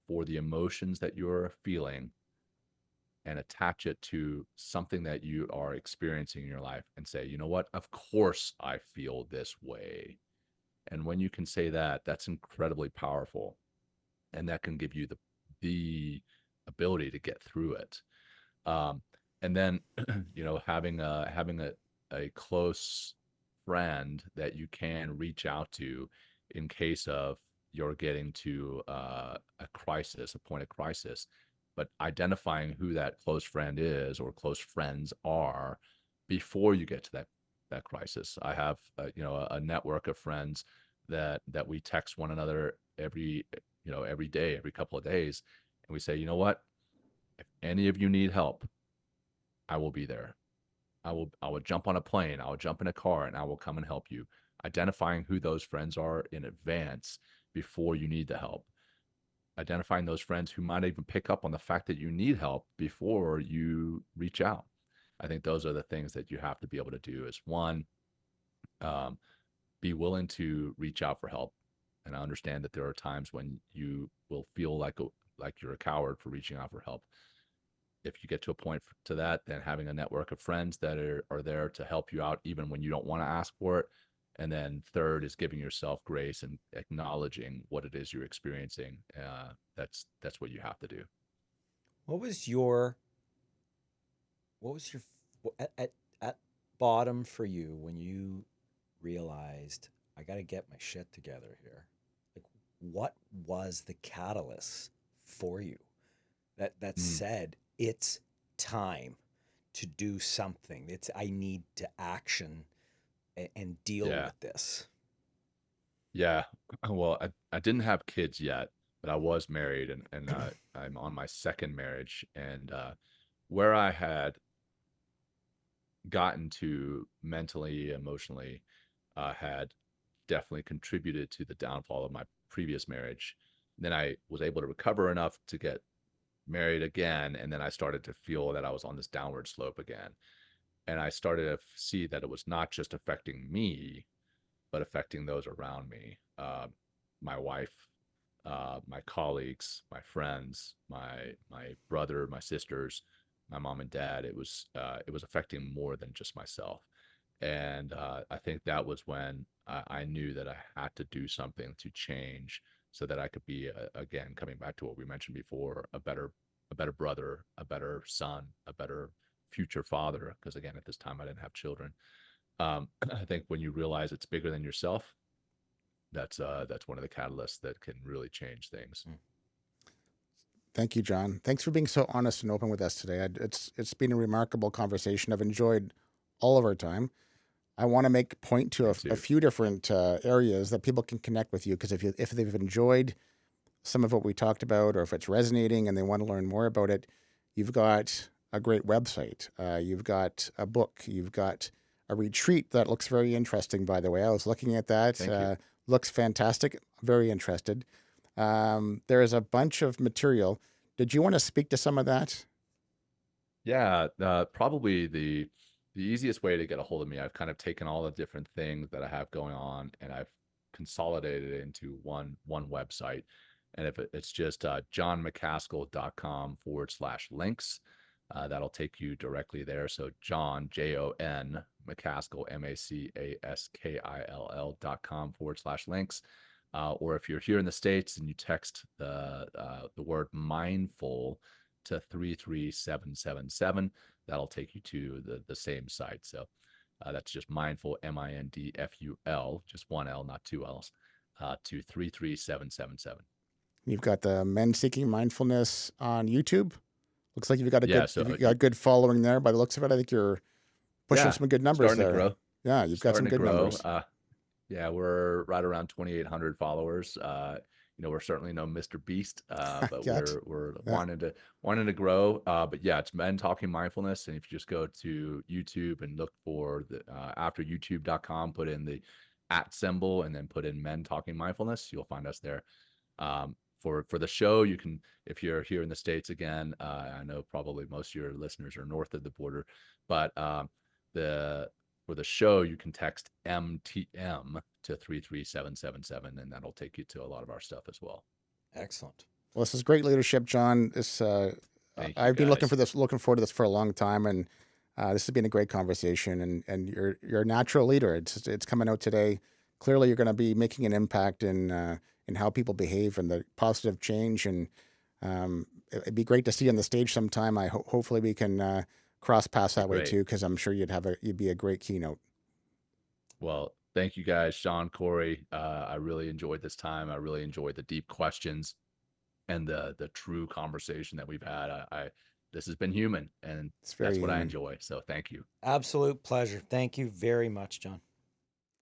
for the emotions that you're feeling and attach it to something that you are experiencing in your life and say, you know what? Of course I feel this way. And when you can say that, that's incredibly powerful. And that can give you the ability to get through it. And then, having a close friend that you can reach out to in case of you're getting to a crisis, a point of crisis, but identifying who that close friend is or close friends are before you get to that crisis. I have a network of friends that we text one another every day, every couple of days, and we say, you know what, if any of you need help, I will be there. I will jump on a plane, I will jump in a car, and I will come and help you. Identifying who those friends are in advance before you need the help. Identifying those friends who might even pick up on the fact that you need help before you reach out. I think those are the things that you have to be able to do is one, um, be willing to reach out for help. And I understand that there are times when you will feel like you're a coward for reaching out for help. If you get to a point to that, then having a network of friends that are there to help you out, even when you don't want to ask for it. And then third is giving yourself grace and acknowledging what it is you're experiencing. That's what you have to do. What was your at bottom for you when you realized I got to get my shit together here? Like, what was the catalyst for you that Mm, said it's time to do something? It's I need to action and deal yeah. with this. Yeah. Well, I didn't have kids yet, but I was married and I'm on my second marriage. And where I had gotten to mentally, emotionally, had definitely contributed to the downfall of my previous marriage. Then I was able to recover enough to get married again. And then I started to feel that I was on this downward slope again. And I started to see that it was not just affecting me, but affecting those around me, my wife, my colleagues, my friends, my brother, my sisters, my mom and dad. It was affecting more than just myself, and I think that was when I knew that I had to do something to change so that I could be again coming back to what we mentioned before, a better brother, a better son, a better future father. Because again, at this time I didn't have children. I think when you realize it's bigger than yourself, that's one of the catalysts that can really change things. Mm. Thank you, John. Thanks for being so honest and open with us today. It's been a remarkable conversation. I've enjoyed all of our time. I want to make point to Me a too. few different areas that people can connect with you, because if they've enjoyed some of what we talked about, or if it's resonating and they want to learn more about it, you've got a great website. You've got a book. You've got a retreat that looks very interesting, by the way. I was looking at that. Thank you. Looks fantastic. Very interested. There is a bunch of material. Did you want to speak to some of that? Yeah, probably the easiest way to get a hold of me. I've kind of taken all the different things that I have going on and I've consolidated it into one website. And if it's just johnmacaskill.com/links, that'll take you directly there. So John, Jon, Macaskill, Macaskill.com/links. Or if you're here in the States and you text the word mindful to 33777, that'll take you to the same site. So that's just mindful, Mindful, just one L, not two L's, to 33777. You've got the Men Seeking Mindfulness on YouTube. Looks like you've got a Yeah, good so you've got a good following there. By the looks of it, I think you're pushing yeah, some good numbers starting to there. grow. Yeah, you've got some Starting to good grow. numbers. Yeah, we're right around 2,800 followers. We're certainly no Mr. Beast, but Yet. we're Yeah. wanting to grow. But yeah, it's Men Talking Mindfulness, and if you just go to YouTube and look for the after YouTube.com, put in the @ symbol and then put in Men Talking Mindfulness, you'll find us there. For the show, you can, if you're here in the States again, I know probably most of your listeners are north of the border, but the for the show, you can text MTM to 33777, and that'll take you to a lot of our stuff as well. Excellent. Well, this is great leadership, John. Thank you, I've been guys. looking forward to this for a long time, and this has been a great conversation. And you're a natural leader. It's coming out today. Clearly, you're going to be making an impact in how people behave and the positive change. And it'd be great to see you on the stage sometime. Hopefully we can cross paths that way Great. too, because I'm sure you'd be a great keynote. Well, thank you guys, Shawn, Corey. I really enjoyed this time. I really enjoyed the deep questions and the true conversation that we've had. This has been human, and It's very that's what I human. enjoy. So thank you. Absolute pleasure. Thank you very much, John.